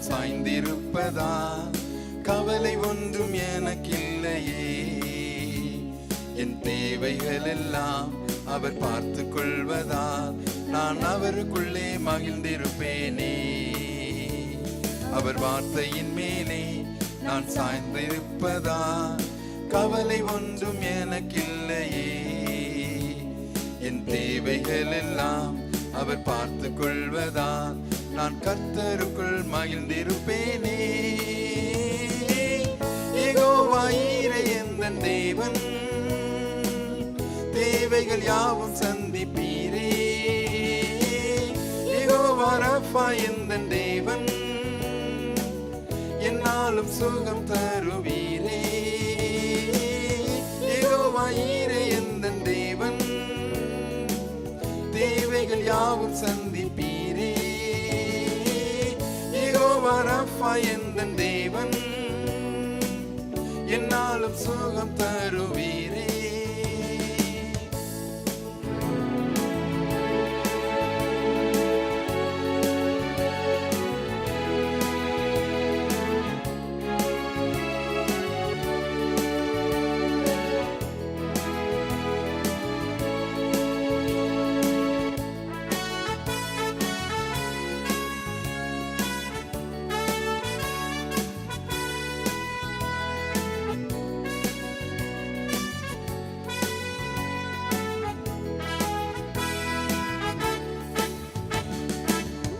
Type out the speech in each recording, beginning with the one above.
சாய்ந்திருப்பதா, கவலை ஒன்றும் எனக்கில்லையே. என் தேவைகள் எல்லாம் அவர் பார்த்து கொள்வதா, நான் அவருக்குள்ளே மகிழ்ந்திருப்பேனே. அவர் வார்த்தையின் மேலே நான் சாய்ந்திருப்பதா, கவலை ஒன்றும் எனக்கில்லையே. என் தேவைகள் எல்லாம் அவர் பார்த்து கொள்வதா, நான் கர்த்தருக்குள் மகிழ்ந்திருப்பேனே. யெகோவா ஈரே எந்தன் தேவன், தேவைகள் யாவும் சந்திப்பீரே. யெகோவா ரஃபா எந்தன் தேவன், என்னாலும் சுகம் தருவீரே. யெகோவா ஈரே எந்தன் தேவன், தேவைகள் யாவும் சந்திப்பீரே. யெகோவா ரஃபா எந்தன் தேவன், என்னாலும் சுகம் தருவீரே.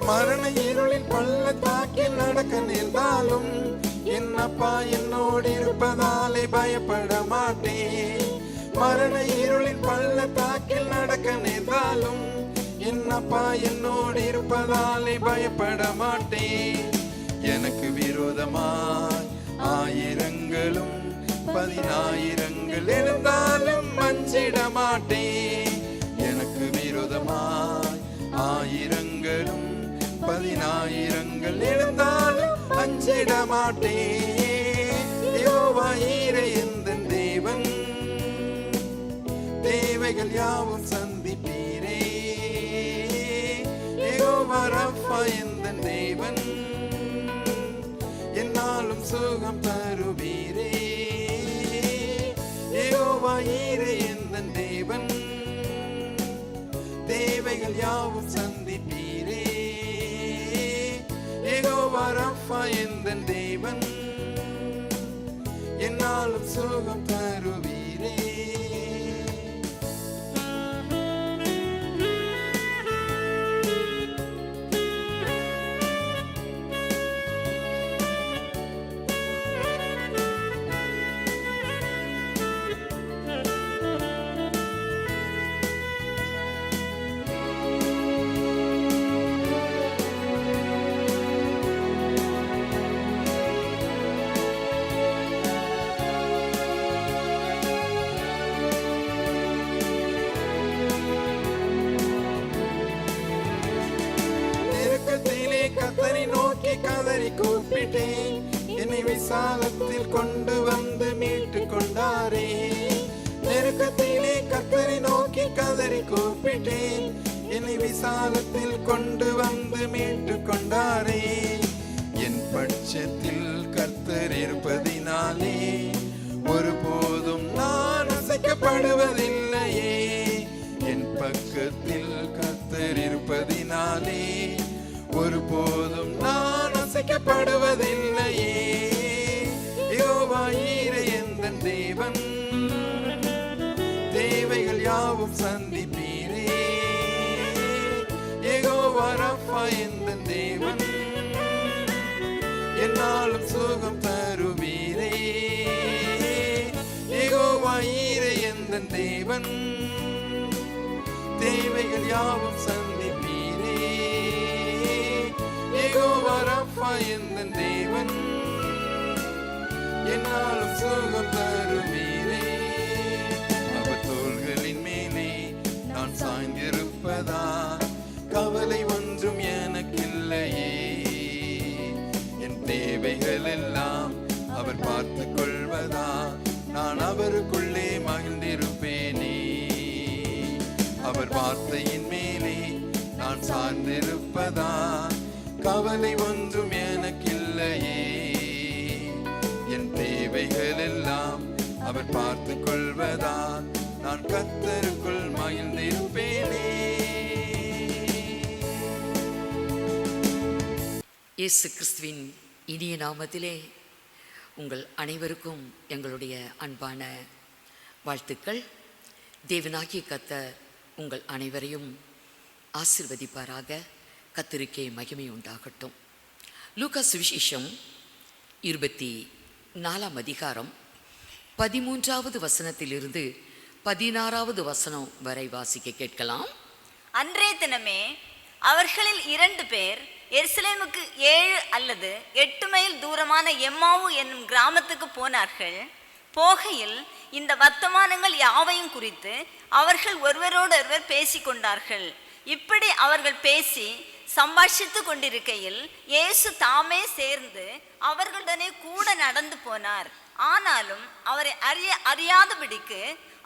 மரண இருளின் பள்ளத்தாக்கில் நடக்க நேர்ந்தாலும் என் அப்பா என்னோடு இருப்பதாலே பயப்பட மாட்டேன். மரண இருளின் பள்ளத்தாக்கில் நடக்க நேர்ந்தாலும் என் அப்பா என்னோடு இருப்பதாலே பயப்பட மாட்டேன். எனக்கு விரோதமாய் ஆயிரங்களும் 10,000 எழுந்தாலும் அஞ்சிட மாட்டேன். எனக்கு விரோதமாய் ஆயிரங்களும் 10,000 எழுந்தாலும் அஞ்சிட மாட்டேன். யெகோவா ஈரே எந்தன் தேவன், தேவைகள் யாவும் சந்திப்பீரே. யெகோவா ரஃபா எந்தன் தேவன், என்னாலும் சுகம் தருவீரே. யெகோவா ஈரே எந்தன் தேவன், தேவைகள் யாவும் சந்திப்பீரே. யெகோவா ரஃபா எந்தன் தேவன், என்னாலும் சுகம் தருவீரே. கர்த்தரை நோக்கி கதறி கூப்பிட்டேன், என்னை விசாலத்தில் கொண்டு வந்து மீட்டு கொண்டாரே. நெருக்கத்திலே கர்த்தரை நோக்கி கதறி கூப்பிட்டேன், என்னை விசாலத்தில் கொண்டு வந்து மீட்டு கொண்டாரே. என் பட்சத்தில் கர்த்தர் இருப்பதினாலே ஒருபோதும் நான் அசைக்கப்படுவதில்லையே. என் பக்கத்தில் கர்த்தர் இருப்பதினாலே ஒருபோதும் நான் அசைக்கப்படுவதில்லையே. யெகோவா ஈரே எந்தன் தேவன், தேவைகள் யாவும் சந்திப்பீரே. யெகோவா ரஃபா எந்தன் தேவன், என்னாலும் சுகம் தருவீரே. யெகோவா ஈரே எந்தன் தேவன், தேவைகள் யாவும் சந்திப்பீரே. யெகோவா ரஃபா எந்தன் தேவன், என்னாலும் சுகம் தருவீரே. அவர் தோள்களின் மேலே நான் சாய்ந்திருப்பதா, கவலை ஒன்றும் எனக்கில்லையே. என் தேவைகள் எல்லாம் அவர் பார்த்து கொள்வதா, நான் அவருக்குள்ளே மகிழ்ந்திருப்பேனே. அவர் வார்த்தையின் மேலே நான் சார்ந்திருப்பதா, கவலை ஒன்றும் எனக்கு பார்த்து கொள்வதால் நான் கர்த்தருக்குள் மகிழ்ந்திருப்பேனே. இயேசு கிறிஸ்துவின் இனிய நாமத்திலே உங்கள் அனைவருக்கும் எங்களுடைய அன்பான வாழ்த்துக்கள். தேவனாகிய கர்த்தர் உங்கள் அனைவரையும் ஆசீர்வதிப்பாராக. கர்த்தருக்கே மகிமை உண்டாகட்டும். லூக்கா சுவிசேஷம் 24 அதிகாரம் 13வது வசனத்திலிருந்து 16வது வசனம் வரை வாசிக்க கேட்கலாம். அன்றைய தினமே அவர்களில் 2 பேர் எருசலேமுக்கு 7 அல்லது 8 மைல் தூரமான எம்மாவு என்னும் கிராமத்துக்கு போனார்கள். போகையில் இந்த வர்த்தமானங்கள் யாவையும் குறித்து அவர்கள் ஒருவரோடொருவர் பேசிக்கொண்டார்கள். இப்படி அவர்கள் பேசி சம்பாஷித்து கொண்டிருக்கையில் இயேசு தாமே சேர்ந்து அவர்களுடனே கூட நடந்து போனார். ஆனாலும் அவரை அறியாதபடிக்கு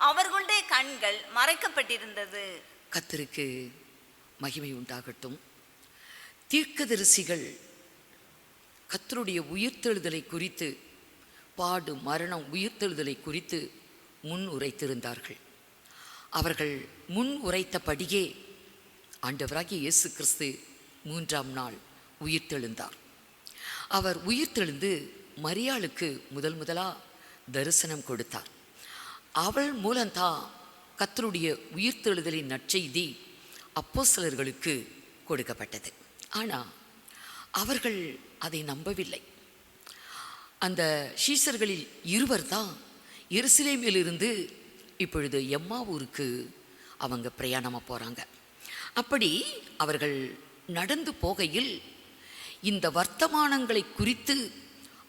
அவர்களுடைய கண்கள் மறைக்கப்பட்டிருந்தது. கர்த்தருக்கு மகிமை உண்டாகட்டும். தீர்க்கதரிசிகள் கர்த்தருடைய உயிர்த்தெழுதலை குறித்து, பாடு மரணம் உயிர்த்தெழுதலை குறித்து முன் உரைத்திருந்தார்கள். அவர்கள் முன் உரைத்தபடியே ஆண்டவராகிய இயேசு கிறிஸ்து 3ஆம் நாள் உயிர்த்தெழுந்தார். அவர் உயிர்த்தெழுந்து மரியாளுக்கு முதலா தரிசனம் கொடுத்தார். அவள் மூலம்தான் கர்த்தருடைய உயிர்த்தெழுதலின் நற்செய்தி அப்போஸ்தலர்களுக்கு கொடுக்கப்பட்டது. ஆனால் அவர்கள் அதை நம்பவில்லை. அந்த சீஷர்களில் 2 தான் எருசலேமிலிருந்து இப்பொழுது எம்மாவூருக்கு அவங்க பிரயாணமாக போகிறாங்க. அப்படி அவர்கள் நடந்து போகையில் இந்த வர்த்தமானங்களை குறித்து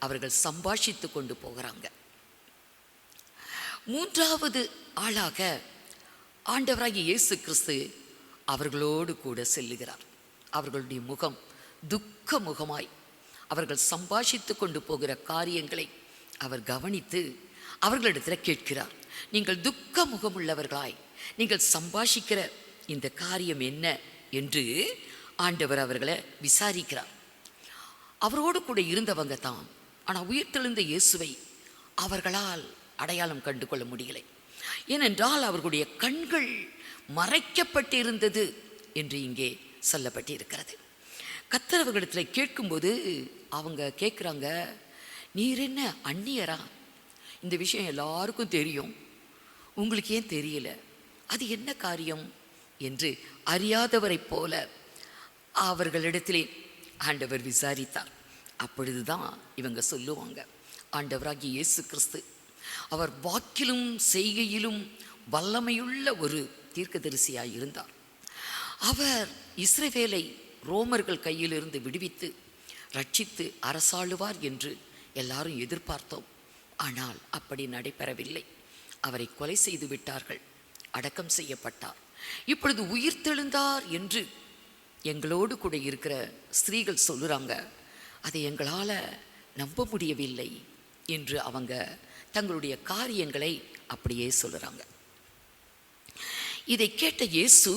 அவர்கள் சம்பாஷித்து கொண்டு போகிறாங்க. 3வது ஆளாக ஆண்டவராகிய இயேசு கிறிஸ்து அவர்களோடு கூட செல்லுகிறார். அவர்களுடைய முகம் துக்க முகமாய் அவர்கள் சம்பாஷித்து கொண்டு போகிற காரியங்களை அவர் கவனித்து அவர்களிடத்தில் கேட்கிறார். நீங்கள் துக்க முகமுள்ளவர்களாய் நீங்கள் சம்பாஷிக்கிற இந்த காரியம் என்ன என்று ஆண்டவர் அவர்களை விசாரிக்கிறார். அவரோடு கூட இருந்தவங்க தான். ஆனால் உயிர்த்தெழுந்த இயேசுவை அவர்களால் அடையாளம் கண்டு கொள்ள முடியலை. ஏனென்றால் அவர்களுடைய கண்கள் மறைக்கப்பட்டிருந்தது என்று இங்கே சொல்லப்பட்டிருக்கிறது. கர்த்தர் அவர்களிடத்தில் கேட்கும்போது அவங்க கேட்குறாங்க, நீர் என்ன அந்நியரா? இந்த விஷயம் எல்லாருக்கும் தெரியும், உங்களுக்கு ஏன் தெரியல? அது என்ன காரியம் என்று அறியாதவரை போல அவர்களிடத்திலே ஆண்டவர் விசாரித்தார். அப்பொழுதுதான் இவங்க சொல்லுவாங்க, ஆண்டவராகிய இயேசு கிறிஸ்து அவர் வாக்கிலும் செய்கையிலும் வல்லமையுள்ள ஒரு தீர்க்கதரிசியாய் இருந்தார். அவர் இஸ்ரவேலை ரோமர்கள் கையிலிருந்து விடுவித்து ரட்சித்து அரசாளுவார் என்று எல்லாரும் எதிர்பார்த்தோம். ஆனால் அப்படி நடைபெறவில்லை. அவரை கொலை செய்து விட்டார்கள், அடக்கம் செய்யப்பட்டார். இப்பொழுது உயிர்த்தெழுந்தார் என்று எங்களோடு கூட இருக்கிற ஸ்திரீகள் சொல்லுறாங்க. அதை எங்களால் நம்ப முடியவில்லை என்று அவங்க தங்களுடைய காரியங்களை அப்படியே சொல்லுறாங்க. இதை கேட்ட இயேசு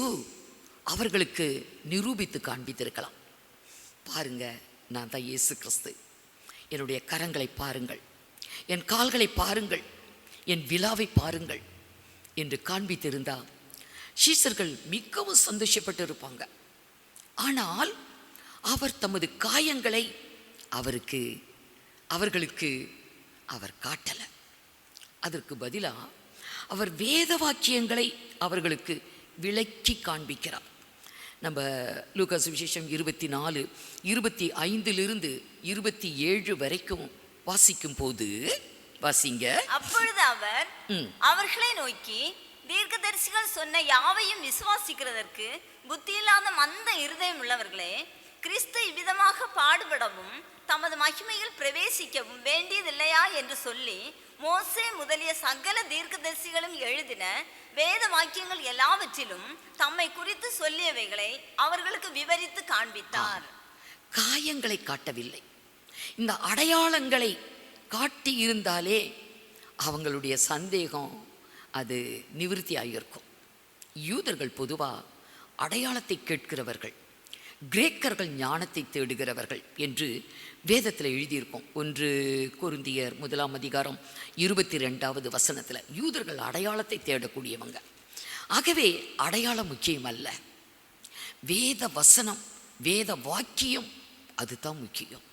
அவர்களுக்கு நிரூபித்து காண்பித்திருக்கலாம். பாருங்க, நான் தான் இயேசு கிறிஸ்து, என்னுடைய கரங்களை பாருங்கள், என் கால்களை பாருங்கள், என் விலாவை பாருங்கள் என்று காண்பித்திருந்தால் சீஷர்கள் மிகவும் சந்தோஷப்பட்டு இருப்பாங்க. ஆனால் அவர் தமது காயங்களை அவர்களுக்கு அவர் காட்டலை. அதற்கு பதிலாக அவர் வேத வாக்கியங்களை அவர்களுக்கு விளக்கி காண்பிக்கிறார். நம்ம லூக்கா சுவிசேஷம் 24, 25 27 வரைக்கும் வாசிக்கும் போது வாசிங்க. அப்பொழுது அவர் அவர்களை நோக்கி, தீர்க்கதரிசிகள் சொன்ன யாவையும் விசுவாசிக்கிறதற்கு புத்தியில்லாத மந்த இருதயம் உள்ளவர்களே, கிறிஸ்து இவ்விதமாக பாடுபடவும் தமது மகிமையில் பிரவேசிக்கவும் வேண்டியதில்லையா என்று சொல்லி மோசே முதலிய சகல தீர்க்கதரிசிகளும் எழுதின வேத வாக்கியங்கள் எல்லாவற்றிலும் தம்மை குறித்து சொல்லியவைகளை அவர்களுக்கு விவரித்து காண்பித்தார். காயங்களை காட்டவில்லை, இந்த அடையாளங்களை காட்டி இருந்தாலே அவங்களுடைய சந்தேகம் அது நிவர்த்தி ஆகியிருக்கும். யூதர்கள் பொதுவாக அடையாளத்தை கேட்கிறவர்கள், கிரேக்கர்கள் ஞானத்தை தேடுகிறவர்கள் என்று வேதத்தில் எழுதியிருக்கோம். 1 கொரிந்தியர் 1:22 யூதர்கள் அடையாளத்தை தேடக்கூடியவங்க. ஆகவே அடையாளம் முக்கியம் அல்ல, வேத வசனம், வேத வாக்கியம் அதுதான் முக்கியம்.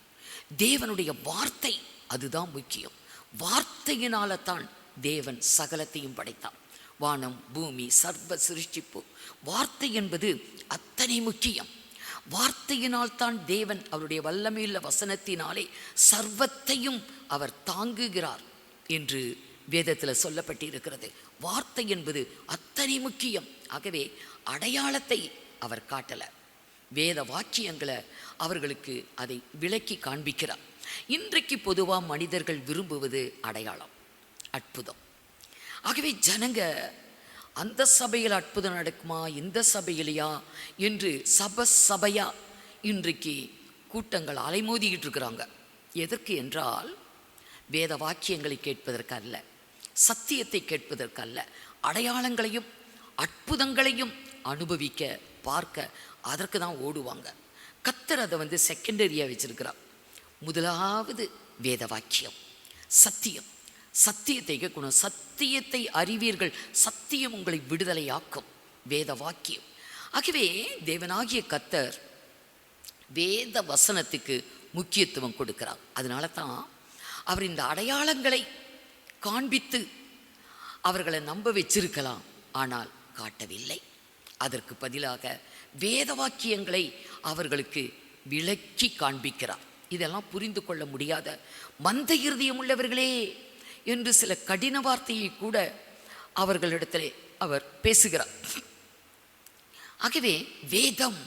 தேவனுடைய வார்த்தை அதுதான் முக்கியம். வார்த்தையினால தான் தேவன் சகலத்தையும் படைத்தான். வானம், பூமி, சர்வ சிருஷ்டிப்பு, வார்த்தை என்பது அத்தனை முக்கியம். வார்த்தையினால் தான் தேவன் அவருடைய வல்லமையுள்ள வசனத்தினாலே சர்வத்தையும் அவர் தாங்குகிறார் என்று வேதத்தில் சொல்லப்பட்டிருக்கிறது. வார்த்தை என்பது அத்தனை முக்கியம். ஆகவே அடையாளத்தை அவர் காட்டல, வேத வாக்கியங்களை அவர்களுக்கு அதை விளக்கி காண்பிக்கிறார். இன்றைக்கு பொதுவாக மனிதர்கள் விரும்புவது அடையாளம், அற்புதம். ஆகவே ஜனங்க அந்த சபையில் அற்புதம் நடக்குமா, இந்த சபையிலையா என்று சபையா இன்றைக்கு கூட்டங்கள் அலைமோதிக்கிட்டு இருக்கிறாங்க. எதற்கு என்றால் வேத வாக்கியங்களை கேட்பதற்கு அல்ல, சத்தியத்தை கேட்பதற்கு அல்ல, அடையாளங்களையும் அற்புதங்களையும் அனுபவிக்க பார்க்க அதற்கு தான் ஓடுவாங்க. கர்த்தர் அதை செகண்டரியாக வச்சிருக்கிறார். முதலாவது வேத வாக்கியம், சத்தியம். சத்தியத்தை கேட்கணும், சத்தியத்தை அறிவீர்கள், சத்தியம் உங்களை விடுதலையாக்கும், வேத வாக்கியம். ஆகவே தேவனாகிய கர்த்தர் வேத வசனத்துக்கு முக்கியத்துவம் கொடுக்கிறார். அதனால தான் அவர் இந்த அடையாளங்களை காண்பித்து அவர்களை நம்ப வச்சிருக்கலாம், ஆனால் காட்டவில்லை. அதற்கு பதிலாக வேத வாக்கியங்களை அவர்களுக்கு விளக்கி காண்பிக்கிறார். இதெல்லாம் புரிந்து கொள்ள முடியாத மந்த இருதயம் உள்ளவர்களே என்று சில கடின வார்த்தையை கூட அவர்களிடத்திலே அவர் பேசுகிறார். ஆகவே வேதம்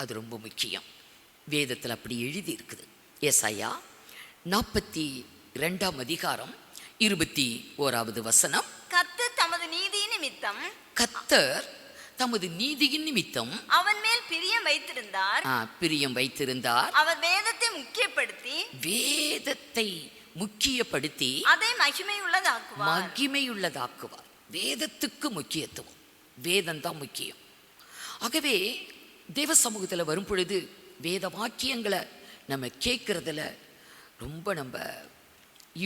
அது ரொம்ப முக்கியம். வேதத்தில் அப்படி எழுதி இருக்குது. ஏசாயா 42:21 கர்த்தர் தமது நீதியின் நிமித்தம், கர்த்தர் தமது நீதியின் நிமித்தம் அவன் மேல் பிரியம் வைத்திருந்தார். அவர் வேதத்தை முக்கியப்படுத்தி அதை மகிமையுள்ளதாக்குவார். வேதத்துக்கு முக்கியத்துவம், வேதம் தான் முக்கியம். ஆகவே தேவ சமூகத்தில் வரும் பொழுது வேத வாக்கியங்களை நம்ம கேட்கறதுல ரொம்ப நம்ம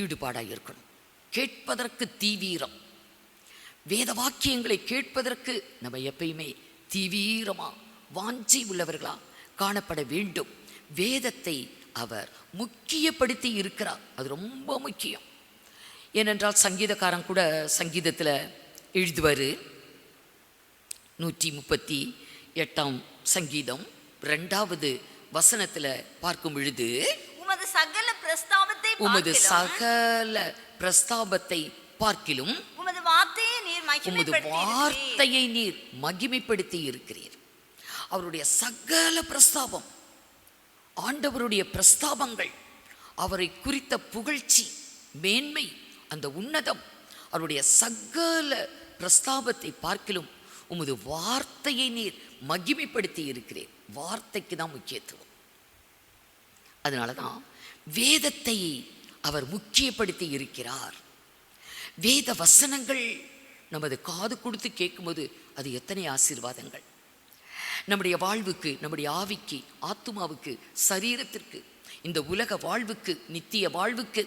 ஈடுபாடாக இருக்கணும். கேட்பதற்கு தீவிரம், வேத வாக்கியங்களை கேட்பதற்கு நம்ம எப்பயுமே தீவிரமாக வாஞ்சி உள்ளவர்களா காணப்பட வேண்டும். வேதத்தை அவர் முக்கியப்படுத்தி இருக்கிறார், அது ரொம்ப முக்கியம். ஏனென்றால் சங்கீதக்காரன் கூட சங்கீதத்தில் எழுதுவார். 138 சங்கீதம் 2வது பார்க்கும் பொழுது, உமது சகல பிரஸ்தாபத்தை பார்க்கிலும் உமது வார்த்தையை நீர் மகிமைப்படுத்தி இருக்கிறீர். அவருடைய சகல பிரஸ்தாபம், ஆண்டவருடைய பிரஸ்தாபங்கள், அவரை குறித்த புகழ்ச்சி, மேன்மை, அந்த உன்னதம், அவருடைய சகல பிரஸ்தாபத்தை பார்க்கிலும் உமது வார்த்தையை நீர் மகிமைப்படுத்தி இருக்கிறீர். வார்த்தைக்கு தான் முக்கியத்துவம். அதனால தான் வேதத்தை அவர் முக்கியப்படுத்தி இருக்கிறார். வேத வசனங்கள் நமது காது கொடுத்து கேட்கும்போது அது எத்தனை ஆசீர்வாதங்கள் நம்முடைய வாழ்வுக்கு, நம்முடைய ஆவிக்கு, ஆத்துமாவுக்கு, சரீரத்திற்கு, இந்த உலக வாழ்வுக்கு, நித்திய வாழ்வுக்கு,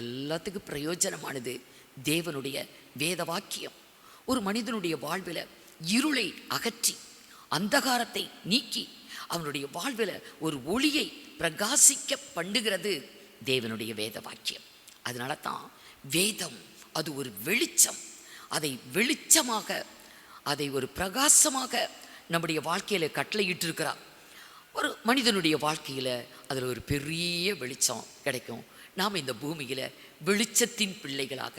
எல்லாத்துக்கும் பிரயோஜனமானது தேவனுடைய வேத வாக்கியம். ஒரு மனிதனுடைய வாழ்வில் இருளை அகற்றி அந்தகாரத்தை நீக்கி அவனுடைய வாழ்வில் ஒரு ஒளியை பிரகாசிக்க பண்ணுகிறது தேவனுடைய வேத வாக்கியம். அதனால தான் வேதம் அது ஒரு வெளிச்சம். அதை வெளிச்சமாக, அதை ஒரு பிரகாசமாக நம்முடைய வாழ்க்கையில் கட்டளையிட்டிருக்கிறார். ஒரு மனிதனுடைய வாழ்க்கையில் அதில் ஒரு பெரிய வெளிச்சம் கிடைக்கும். நாம் இந்த பூமியில் வெளிச்சத்தின் பிள்ளைகளாக,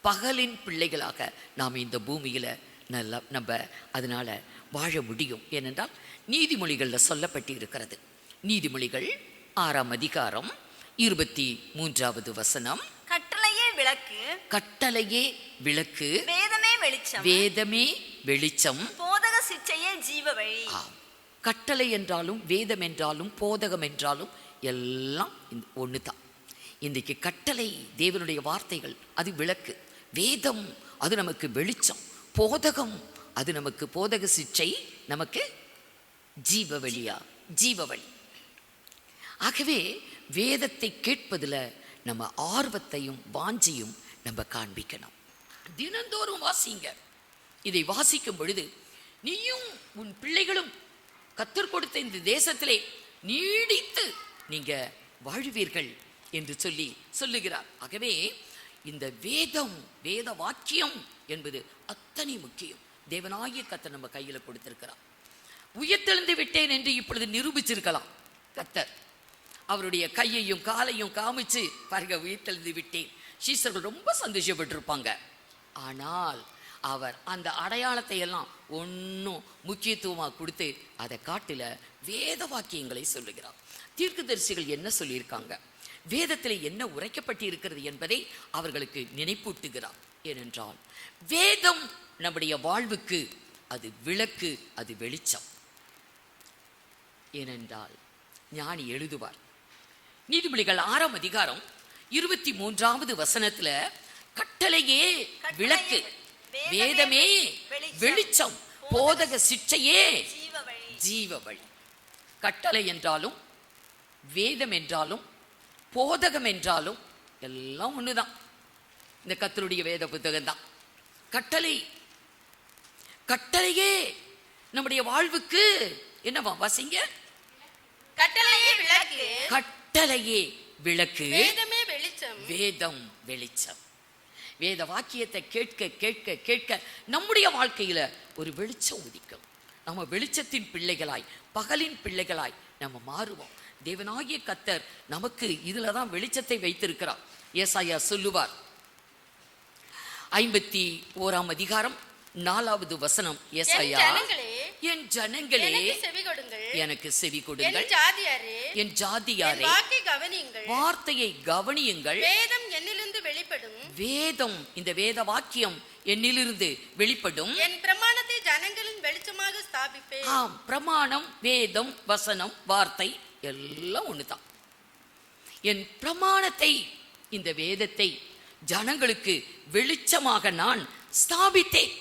பகலின் பிள்ளைகளாக நாம் இந்த பூமியில் நம்ம அதனால் வாழ முடியும். ஏனென்றால் நீதிமொழிகளில் சொல்லப்பட்டு இருக்கிறது. நீதிமொழிகள் 6:23 கட்டளையே விளக்கு, வேதமே வெளிச்சம், போதக சிற்சையே ஜீவ வழி. கட்டளை என்றாலும் வேதம் என்றாலும் போதகம் என்றாலும் எல்லாம் ஒன்று தான். இன்றைக்கு கட்டளை தேவனுடைய வார்த்தைகள் அது விளக்கு, வேதம் அது நமக்கு வெளிச்சம், போதகம் அது நமக்கு போதக சிற்சை நமக்கு ஜீவ வழியா ஜீவ வழி. ஆகவே வேதத்தை கேட்பதில் நம்ம ஆர்வத்தையும் வாஞ்சியும் நம்ம காண்பிக்கணும். தினந்தோறும் வாசிங்க. இதை வாசிக்கும் பொழுது நீயும் உன் பிள்ளைகளும் கர்த்தர் கொடுத்த இந்த தேசத்திலே நீடித்து நீங்க வாழ்வீர்கள் என்று சொல்லுகிறார். ஆகவே இந்த வேத வாக்கியம் என்பது அத்தனை முக்கியம். தேவனாகிய கர்த்தர் நம்ம கையில கொடுத்திருக்கிறார். உயிர்த்தெழுந்து விட்டேன் என்று இப்பொழுது நிரூபிச்சிருக்கலாம் கர்த்தர். அவருடைய கையையும் காலையும் காமிச்சு பாருங்க, உயிர்த்தெழுந்து விட்டேன். சீசர்கள் ரொம்ப சந்தோஷப்பட்டிருப்பாங்க. ஆனால் அவர் அந்த அடையாளத்தை எல்லாம் ஒன்றும் முக்கியத்துவமாக கொடுத்து அதை காட்டில வேத வாக்கியங்களை சொல்லுகிறார். தீர்க்கதரிசிகள் என்ன சொல்லியிருக்காங்க, வேதத்தில் என்ன உரைக்கப்பட்டு இருக்கிறது என்பதை அவர்களுக்கு நினைப்பூட்டுகிறார். ஏனென்றால் வேதம் நம்முடைய வாழ்வுக்கு அது விளக்கு, அது வெளிச்சம். ஏனென்றால் ஞானி எழுதுவார், நீதிமொழிகள் 6ஆம் அதிகாரம் 23வது வசனத்துல கட்டளையே விளக்கு, வேதமே வெளிச்சம், போதக சிற்றையே ஜீவ வழி. கட்டளை என்றாலும் வேதம் என்றாலும் போதகம் என்றாலும் எல்லாம் ஒண்ணுதான். இந்த கர்த்தருடைய வேத புத்தகம் தான். கட்டளையே நம்முடைய வாழ்வுக்கு என்னவா? வாசிங்க. கட்டளையே விளக்கு, கட்டளையே விளக்கு, வேதமே வெளிச்சம், வேதம் வெளிச்சம். வேத வாக்கியத்தை கேட்க கேட்க கேட்க நம்முடைய வாழ்க்கையில ஒரு வெளிச்சம் உதிக்கும். நம்ம வெளிச்சத்தின் பிள்ளைகளாய், பகலின் பிள்ளைகளாய் நம்ம மாறுவோம். தேவனாகிய கர்த்தர் நமக்கு இதுலதான் வெளிச்சத்தை வைத்திருக்கிறார். ஏசாயா சொல்லுவார், 51ஆம் அதிகாரம் 4வது வசனம். ஏசாயா, என் ஜனங்களே எனக்கு செவி கொடுங்கள், என் ஜாதியாரே வார்த்தையை கவனியுங்கள். வேதம் என்னிலிருந்து வெளிப்படும், வேதம், இந்த வேத வாக்கியம் என்னிலிருந்து வெளிப்படும். என் பிரமாணத்தை ஜனங்களின் வெளிச்சமாக ஸ்தாபிப்பேன். ஆம், பிரமாணம், வேதம், வசனம், வார்த்தை எல்லாம் ஒண்ணுதான். என் பிரமாணத்தை, இந்த வேதத்தை ஜனங்களுக்கு வெளிச்சமாக நான் ஸ்தாபித்தேன்.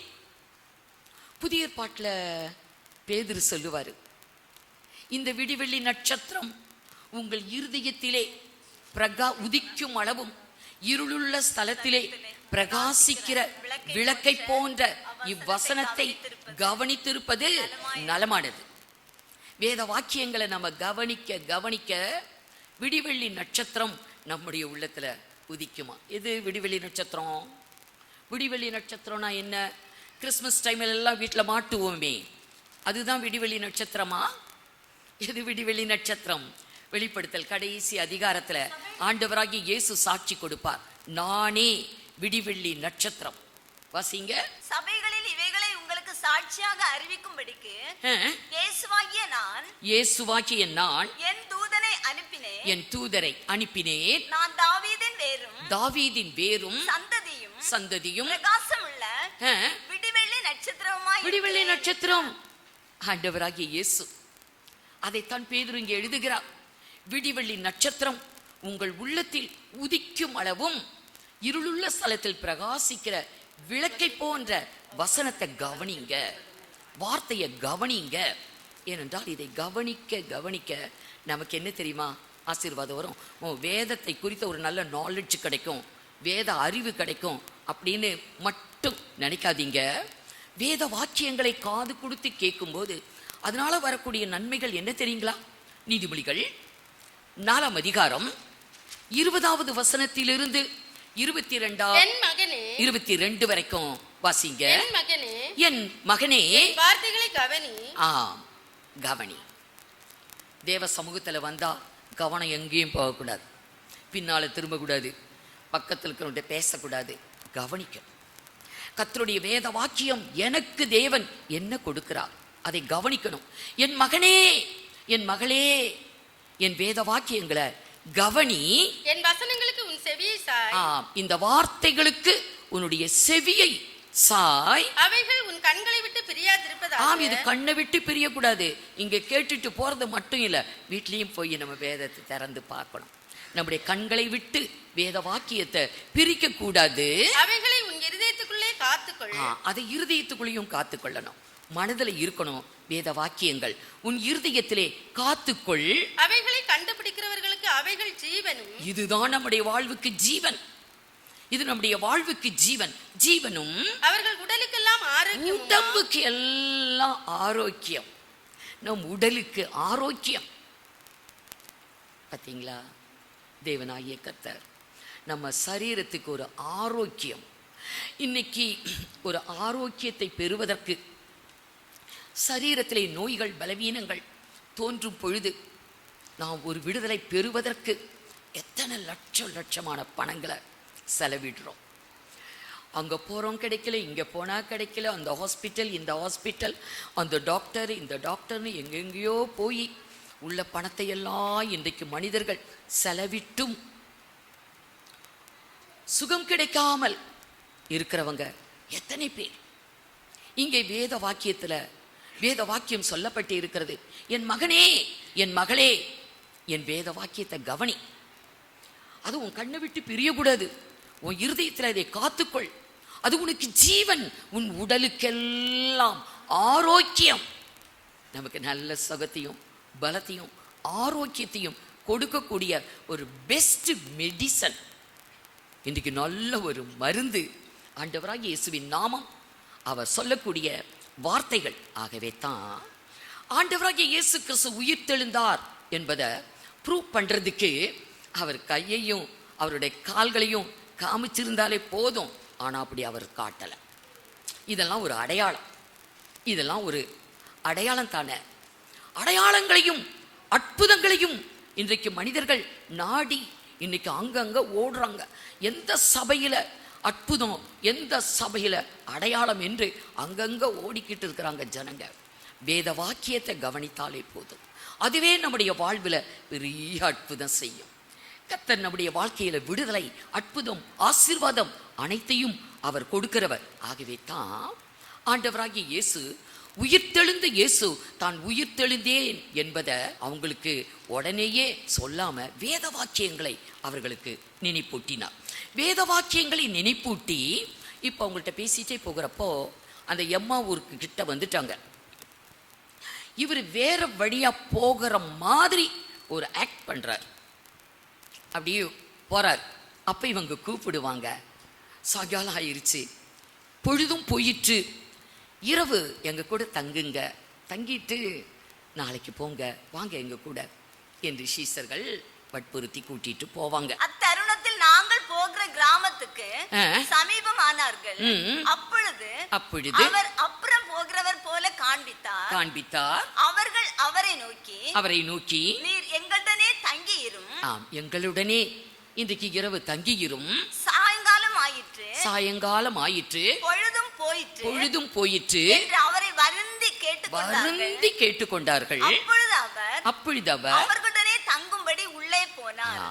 புதிய ஏற்பாட்டுல பேதுரு சொல்லுவாரு, இந்த விடிவெள்ளி நட்சத்திரம் உங்கள் இருதயத்திலே உதிக்கும் அளவும் இருளுள்ள ஸ்தலத்திலே பிரகாசிக்கிற விளக்கை போன்ற இவ்வசனத்தை கவனித்திருப்பது நலமானது. வேத வாக்கியங்களை நம்ம கவனிக்க கவனிக்க விடிவெள்ளி நட்சத்திரம் நம்முடைய உள்ளத்துல உதிக்குமா? எது விடிவெள்ளி நட்சத்திரம்? விடிவெள்ளி நட்சத்திரம்னா என்ன? கிறிஸ்மஸ் டைமில் எல்லாம் வீட்டில் மாட்டுவோமே, அதுதான் விடிவெள்ளி நட்சத்திரமா? எது விடிவெள்ளி நட்சத்திரம்? வெளிப்படுத்தல் கடைசி அதிகாரத்துல ஆண்டவராகிய இயேசு சாட்சி கொடுப்பார், நானே விடிவெள்ளி நட்சத்திரம். வாசிங்க. சபைகளில் இவைகளை உங்களுக்கு சாட்சியாக அறிவிக்கும்படிக்கு இயேசுவாகிய நான் என் தூதரை அனுப்பினேன். நான் தாவீதின் வேரும் சந்ததியும் பிரகாசமுள்ள விடிவெள்ளி நட்சத்திரம் ஆண்டவராகிய இயேசு. அதைத்தான் பேதுரு இங்கே எழுதுகிறார். விடிவெள்ளி நட்சத்திரம் உங்கள் உள்ளத்தில் உதிக்கும் அளவும் இருளுள்ள ஸ்தலத்தில் பிரகாசிக்கிற விளக்கை போன்ற வசனத்தை கவனிங்க, வார்த்தையை கவனிங்க. ஏனென்றால் இதை கவனிக்க கவனிக்க நமக்கு என்ன தெரியுமா ஆசீர்வாதம் வரும்? வேதத்தை குறித்த ஒரு நல்ல நாலேஜ் கிடைக்கும், வேத அறிவு கிடைக்கும் அப்படின்னு மட்டும் நினைக்காதீங்க. வேத வாக்கியங்களை காது கொடுத்து கேட்கும்போது அதனால வரக்கூடிய நன்மைகள் என்ன தெரியுங்களா? நீதிமொழிகள் 4ஆம் அதிகாரம் 20வது வசனத்திலிருந்து 22 வரைக்கும் வாசிங்க. என் மகனே வார்த்தைகளை கவனி. கவனி. தேவ சமூகத்துல வந்தா கவனம் எங்கேயும் போகக்கூடாது, பின்னால திரும்பக்கூடாது, பக்கத்தில் இருக்கிறவங்க பேசக்கூடாது, கவனிக்கணும். கர்த்தருடைய வேத வாக்கியம் எனக்கு தேவன் என்ன கொடுக்கிறார் அதை கவனிக்கணும். என் மகனே, என் மகளே, என் வேத வாக்கியங்களை கவனி. என் வசனங்களுக்கு உன் செவியை சாய். இந்த வார்த்தைகளுக்கு உன்னுடைய செவியை சாய். அவைகள் உன் கண்களை விட்டு பிரியாதிருப்பதாக. இது கண்ணை விட்டு பிரியக்கூடாது. இங்க கேட்டுட்டு போறது மட்டும் இல்ல, வீட்லயும் போய் நம்ம வேதத்தை திறந்து பார்க்கணும். நம்முடைய கண்களை விட்டு வேத வாக்கியத்தை பிரிக்க கூடாது. அவைகளை உன் இருதயத்துக்குள்ளே காத்துக்கொள். அதை இருதயத்துக்குள்ளேயும் காத்துக்கொள்ளணும். மனதில் இருக்கணும் வேத வாக்கியங்கள். உன் இருதயத்திலே காத்துக்கொள், அவைகளை கண்டுபிடிக்கிறவர்களுக்கு அவைகள் ஜீவனும். இதுதான் நம்முடைய வாழ்வுக்கு ஜீவன். இது நம்முடைய வாழ்வுக்கு ஜீவன். ஜீவனும் அவர்கள் உடலுக்கெல்லாம் ஆரோக்கியம். உடம்புக்கு எல்லாம் ஆரோக்கியம். நம் உடலுக்கு ஆரோக்கியம். பார்த்தீங்களா, தேவனாகிய கர்த்தர் நம்ம சரீரத்துக்கு ஒரு ஆரோக்கியம். இன்னைக்கு ஒரு ஆரோக்கியத்தை பெறுவதற்கு சரீரத்திலே நோய்கள் பலவீனங்கள் தோன்றும் பொழுது நாம் ஒரு விடுதலை பெறுவதற்கு எத்தனை லட்சமான பணங்களை செலவிடுறோம். அங்கே போகிறோம் கிடைக்கல, இங்கே போனால் கிடைக்கல, அந்த ஹாஸ்பிட்டல் இந்த ஹாஸ்பிட்டல், அந்த டாக்டர் இந்த டாக்டர்னு எங்கெங்கேயோ போய் உள்ள பணத்தை எல்லாம் இன்றைக்கு மனிதர்கள் செலவிட்டும் சுகம் கிடைக்காமல் இருக்கிறவங்க எத்தனை பேர். இங்கே வேத வாக்கியத்தில் வேத வாக்கியம் சொல்லப்பட்டு இருக்கிறது, என் மகனே என் மகளே என் வேத வாக்கியத்தை கவனி. அது உன் கண்ணை விட்டு பிரியக்கூடாது. உன் இருதயத்தில் அதை காத்துக்கொள். அது உனக்கு ஜீவன், உன் உடலுக்கெல்லாம் ஆரோக்கியம். நமக்கு நல்ல சுகத்தையும் பலத்தையும் ஆரோக்கியத்தையும் கொடுக்கக்கூடிய ஒரு பெஸ்ட் மெடிசன், இன்றைக்கு நல்ல ஒரு மருந்து ஆண்டவராகிய இயேசுவின் நாமம், அவர் சொல்லக்கூடிய வார்த்தைகள். ஆகவே தான் ஆண்டவராகிய இயேசு கிறிஸ்து உயிர்த்தெழுந்தார் என்பதை ப்ரூவ் பண்ணுறதுக்கு அவர் கையையும் அவருடைய கால்களையும் காமிச்சிருந்தாலே போதும். ஆனால் அப்படி அவர் காட்டலை. இதெல்லாம் ஒரு அடையாளம். இதெல்லாம் ஒரு அடையாளம் தானே. அடையாளங்களையும் அற்புதங்களையும் இன்றைக்கு மனிதர்கள் நாடி இன்னைக்கு அங்கங்கே ஓடுறாங்க. எந்த சபையில் அற்புதம், எந்த சபையில் அடையாளம் என்று அங்கங்கே ஓடிக்கிட்டு இருக்கிறாங்க ஜனங்க. வேத வாக்கியத்தை கவனித்தாலே போதும், அதுவே நம்முடைய வாழ்வில் பெரிய அற்புதம் செய்யும். கர்த்தர் நம்முடைய வாழ்க்கையில் விடுதலை, அற்புதம், ஆசீர்வாதம் அனைத்தையும் அவர் கொடுக்கிறவர். ஆகவே தான் ஆண்டவராகிய இயேசு, உயிர்த்தெழுந்த இயேசு தான் உயிர்த்தெழுந்தேன் என்பதை அவங்களுக்கு உடனேயே சொல்லாம வேத வாக்கியங்களை அவர்களுக்கு நினைப்பூட்டினார். வேத வாக்கியங்களை நினைப்பூட்டி இப்போ அவங்கள்ட்ட பேசிட்டே போகிறப்போ அந்த எம்மா ஊருக்கு கிட்ட வந்துட்டாங்க. இவர் வேற வழியா போகிற மாதிரி ஒரு ஆக்ட் பண்றார். அப்படியே போறார். அப்ப இவங்க கூப்பிடுவாங்க, சாயங்காலம் ஆயிருச்சு, பொழுதும் போயிற்று, இரவு எங்க கூட தங்குங்க, தங்கிட்டு நாளைக்கு போங்க, வாங்க எங்க கூட என்று சீசர்கள் வற்புறுத்தி கூட்டிட்டு போவாங்க. அத்தருணத்தில் நாங்கள் போகிற கிராமத்துக்கு சமீபம் ஆனார்கள். அப்பொழுது அவர் அப்புறம் போகிறவர் போல காண்பித்தார். அவர்கள் அவரை நோக்கி நீர் எங்களுடனே தங்கியிரும். ஆம், எங்களுடனே இன்றைக்கு இரவு தங்கியிரும். சாயங்காலம் ஆயிற்று, பொழுதும் போயிற்று என்று அவரை வருந்தி கேட்டுக்கொண்டார்கள். அப்பொழுது அவர் அவர்களுடனே தங்கும்படி உள்ளே போனார்.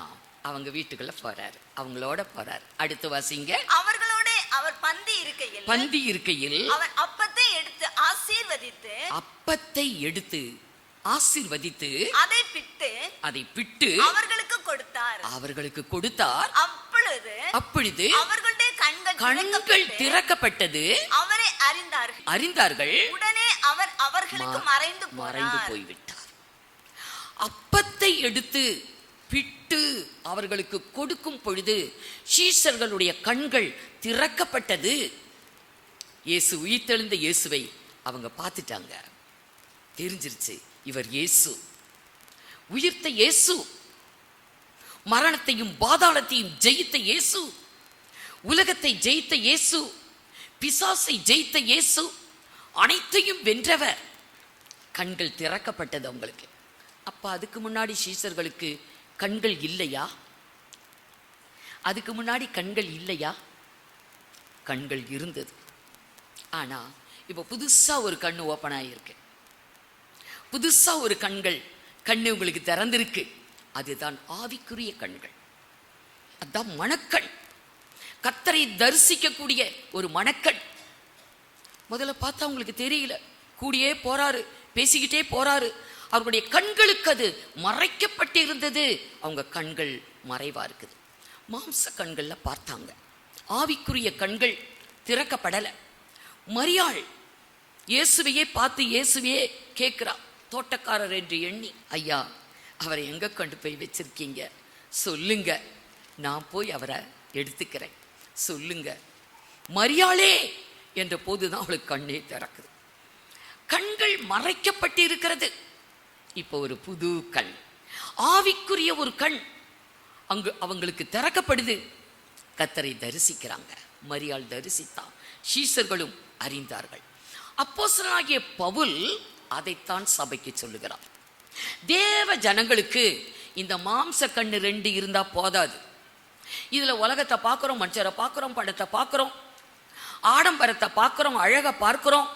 அவங்க வீட்டுக்குள்ள போறாரு, அவங்களோட போறாரு. அடுத்து வாசிங்க. அவர்களோட அவர் பந்தி இருக்கையில் அவர் அப்பத்தை எடுத்து ஆசீர்வதித்து அதை பிட்டு அவர்களுக்கு கொடுத்தார். அப்பொழுது அவர்களுடைய கண்கள் திறக்கப்பட்டது. அவரை அறிந்தார்கள். உடனே அவர் அவர்களுக்கு மறைந்து போய்விட்டார். அப்பத்தை எடுத்து பிட்டு அவர்களுக்கு கொடுக்கும் பொழுது சீஷர்களுடைய கண்கள் திறக்கப்பட்டது. இயேசு, உயிர்த்தெழுந்த இயேசுவை அவங்க பார்த்துட்டாங்க. தெரிஞ்சிருச்சு, இவர் இயேசு, உயிர்த்த இயேசு, மரணத்தையும் பாதாளத்தையும் ஜெயித்த இயேசு, உலகத்தை ஜெயித்த இயேசு, பிசாசை ஜெயித்த இயேசு, அனைத்தையும் வென்றவர். கண்கள் திறக்கப்பட்டது அவங்களுக்கு. அப்ப அதுக்கு முன்னாடி சீஷர்களுக்கு கண்கள் இல்லையா? அதுக்கு முன்னாடி கண்கள் இல்லையா? கண்கள் இருந்தது. ஆனா இப்போ புதுசா ஒரு கண்ணு ஓப்பன் ஆகியிருக்கு. புதுசா ஒரு கண்ணு உங்களுக்கு திறந்திருக்கு. அதுதான் ஆவிக்குரிய கண்கள். அதுதான் மனக்கண். கர்த்தரை தரிசிக்கக்கூடிய ஒரு மனக்கண். முதல்ல பார்த்தா உங்களுக்கு தெரியல, கூடியே போறாரு, பேசிக்கிட்டே போறாரு. அவருடைய கண்களுக்கு அது மறைக்கப்பட்டு இருந்தது. அவங்க கண்கள் மறைவா இருக்குது. மாம்ச கண்கள்ல பார்த்தாங்க, ஆவிக்குரிய கண்கள் திறக்கப்படலை. மரியாள் இயேசுவையே பார்த்து இயேசுவையே கேட்கிறா. தோட்டக்காரர் என்று எண்ணி, ஐயா அவரை எங்க கொண்டு போய் வச்சிருக்கீங்க சொல்லுங்க, நான் போய் அவரை எடுத்துக்கிறேன் சொல்லுங்க. மரியாளே என்ற போதுதான் அவளுக்கு கண்ணே திறக்குது. கண்கள் மறைக்கப்பட்டு இருக்கிறது. இப்போ ஒரு புது கண், ஆவிக்குரிய ஒரு கண் அங்கு அவங்களுக்கு திறக்கப்படுது. கர்த்தரை தரிசிக்கிறாங்க. மரியாள் தரிசித்தான், சீஷர்களும் அறிந்தார்கள். அப்போஸ்தலனாகிய பவுல் அதைத்தான் சபைக்கு சொல்லுகிறார். தேவ ஜனங்களுக்கு இந்த மாம்ச கண்ணு 2 இருந்தா போதாது. இதுல உலகத்தை பார்க்கிறோம், மனுஷரை பார்க்கிறோம், படத்தை பார்க்கிறோம், ஆடம்பரத்தை பார்க்கிறோம், அழகை பார்க்கிறோம்,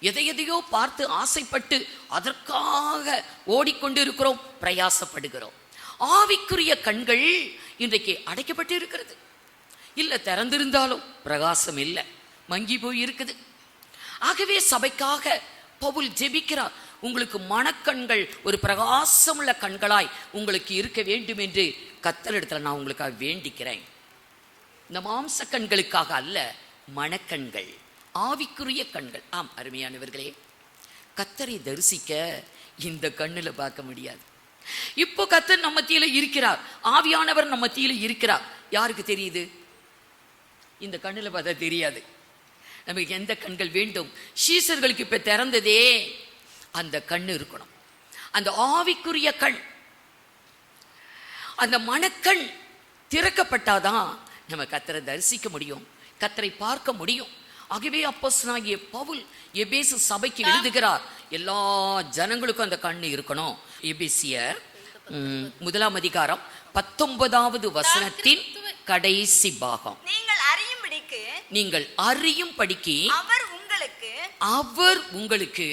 எதையோ பார்த்து ஆசைப்பட்டு அதற்காக ஓடிக்கொண்டு இருக்கிறோம், பிரயாசப்படுகிறோம். ஆவிக்குரிய கண்கள் இன்றைக்கு அடைக்கப்பட்டு இருக்கிறது. இல்ல திறந்திருந்தாலும் பிரகாசம் இல்லை, மங்கி போய் இருக்குது. ஆகவே சபைக்காக பவுல் ஜெபிக்கிறார். உங்களுக்கு மனக்கண்கள் ஒரு பிரகாசமுள்ள கண்களாய் உங்களுக்கு இருக்க வேண்டும் என்று கர்த்தரிடத்தில் நான் உங்களுக்காக வேண்டிக்கிறேன். இந்த மாம்ச கண்களுக்காக அல்ல, மனக்கண்கள், ஆவிக்குரிய கண்கள். ஆம் அருமையானவர்களே, கர்த்தரை தரிசிக்க இந்த கண்ணுல பார்க்க முடியாது. இப்போ கர்த்தர் நம்ம மத்தியில இருக்கிறார், ஆவியானவர் நம்ம மத்தியில இருக்கிறார். யாருக்கு தெரியுது? இந்த கண்ணுல பார்த்தா தெரியாது. நமக்கு எந்த கண்கள் வேண்டும்? சீஷர்களுக்கு இப்ப திறந்ததே அந்த கண்ணு இருக்கணும், அந்த ஆவிக்குரிய கண், அந்த மனக்கண் திறக்கப்பட்டாதான் நம்ம கர்த்தரை தரிசிக்க முடியும், கர்த்தரை பார்க்க முடியும். ஆகவே அப்போஸ்தலனாகிய பவுல் எபேசு சபைக்கு எழுதுகிறார், எல்லா ஜனங்களுக்கும் அந்த கண்ணு இருக்கணும். எபேசியர் 1 அதிகாரம் 19வது வசனத்தின் கடைசி பாகம். நீங்கள் அறியும்படிக்கு அவர் உங்களுக்கு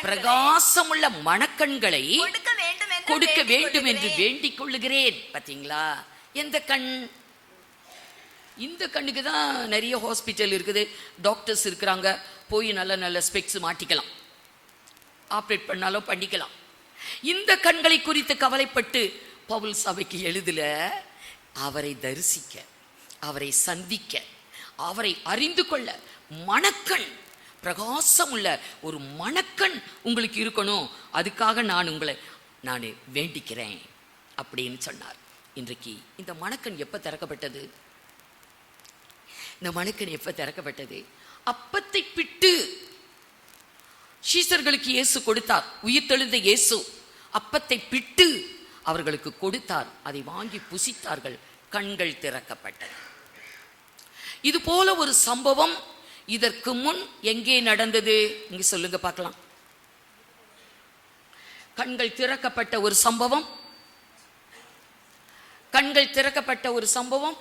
பிரகாசமுள்ள மனக்கண்களை கொடுக்க வேண்டும் என்று வேண்டிக் கொள்ளுகிறேன். பாத்தீங்களா? எந்த கண்? இந்த கண்ணுக்கு தான் நிறைய ஹாஸ்பிட்டல் இருக்குது, டாக்டர்ஸ் இருக்கிறாங்க, போய் நல்ல நல்ல ஸ்பெக்ஸ் மாட்டிக்கலாம், ஆப்ரேட் பண்ணாலும் பண்ணிக்கலாம். இந்த கண்களை குறித்து கவலைப்பட்டு பவுல் சபைக்கு எழுதல, அவரை தரிசிக்க, அவரை சந்திக்க, அவரை அறிந்து கொள்ள மனக்கண், பிரகாசம் உள்ள ஒரு மனக்கண் உங்களுக்கு இருக்கணும். அதுக்காக நான் உங்களை வேண்டிக்கிறேன் அப்படின்னு சொன்னார். இன்றைக்கு இந்த மனக்கண் எப்ப திறக்கப்பட்டது? இந்த மனக்கண் எப்ப திறக்கப்பட்டது? அப்பத்தை பிட்டு சீஷர்களுக்கு இயேசு கொடுத்தார். உயிர்த்தெழுந்த இயேசு அப்பத்தை பிட்டு அவர்களுக்கு கொடுத்தார். அதை வாங்கி புசித்தார்கள், கண்கள் திறக்கப்பட்டது. இது போல ஒரு சம்பவம் இதற்கு முன் எங்கே நடந்தது? இங்க சொல்லுங்க பார்க்கலாம். கண்கள் திறக்கப்பட்ட ஒரு சம்பவம், கண்கள் திறக்கப்பட்ட ஒரு சம்பவம்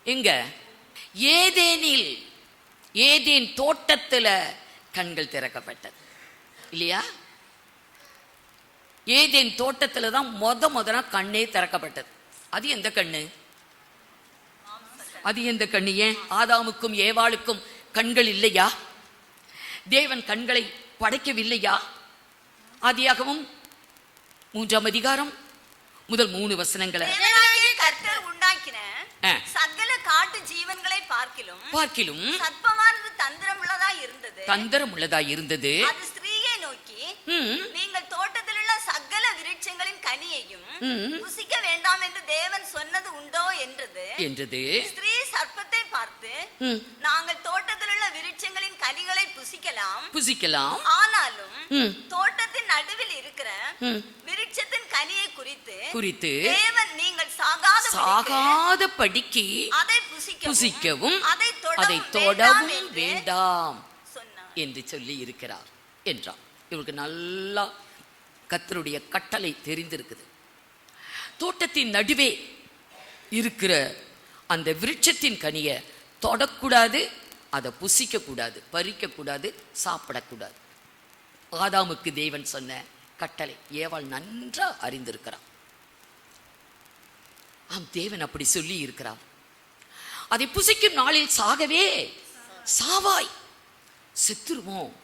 எங்க? ஏதேனில், ஏதேன் தோட்டத்துல கண்கள் திறக்கப்பட்டது இல்லையா? ஏதேன் தோட்டத்துல தான் முதல்ல கண்ணே திறக்கப்பட்டது. அது எந்த கண்ணு? அது எந்த கண்ணு? ஏன் ஆதாமுக்கும் ஏவாளுக்கும் கண்கள் இல்லையா? தேவன் கண்களை படைக்கவில்லையா? ஆதியாகமம் 3 அதிகாரம் முதல் 3 வசனங்களை கர்த்தர் உண்டாக்கின சகல காட்டு ஜீவன்களை பார்க்கிலும் சர்ப்பமானது தந்திரம் உள்ளதா இருந்தது. அது ஸ்திரீயை நோக்கி, நீங்கள் தோட்டத்தில் உள்ள சகல விருட்சங்களின் கனியையும் புசிக்க வேண்டாம் என்று தேவன் சொன்னது உண்டோ என்றது. ஸ்திரீ சர்ப்பத்தை பார்த்து, நாங்கள் தோட்டத்தில் உள்ள விருட்சங்களின் கனிகளை புசிக்கலாம், ஆனாலும் தோட்டத்தின் நடுவில் இருக்கிற விருட்சத்தின் கனியை குறித்து தேவன் நீங்கள் சாகாதபடிக்கு அதை புசிக்கவும் அதை தொடவும் வேண்டாம் என்று சொல்லி இருக்கிறார் என்றார். இவருக்கு நல்லா கர்த்தருடைய கட்டளை தெரிந்திருக்குது. தோட்டத்தின் நடுவே இருக்கிற அந்த விருட்சத்தின் கனியை தொடக்கூடாது, அதை புசிக்க கூடாது, பறிக்க கூடாது, சாப்பிடக்கூடாது. ஆதாமுக்கு தேவன் சொன்ன கட்டளை ஏவாள் நன்றா அறிந்திருக்கிறார். ஆம், தேவன் அப்படி சொல்லி இருக்கிறார். அதை புசிக்கும் நாளில் சாகவே சாவாய், செத்துருவோம்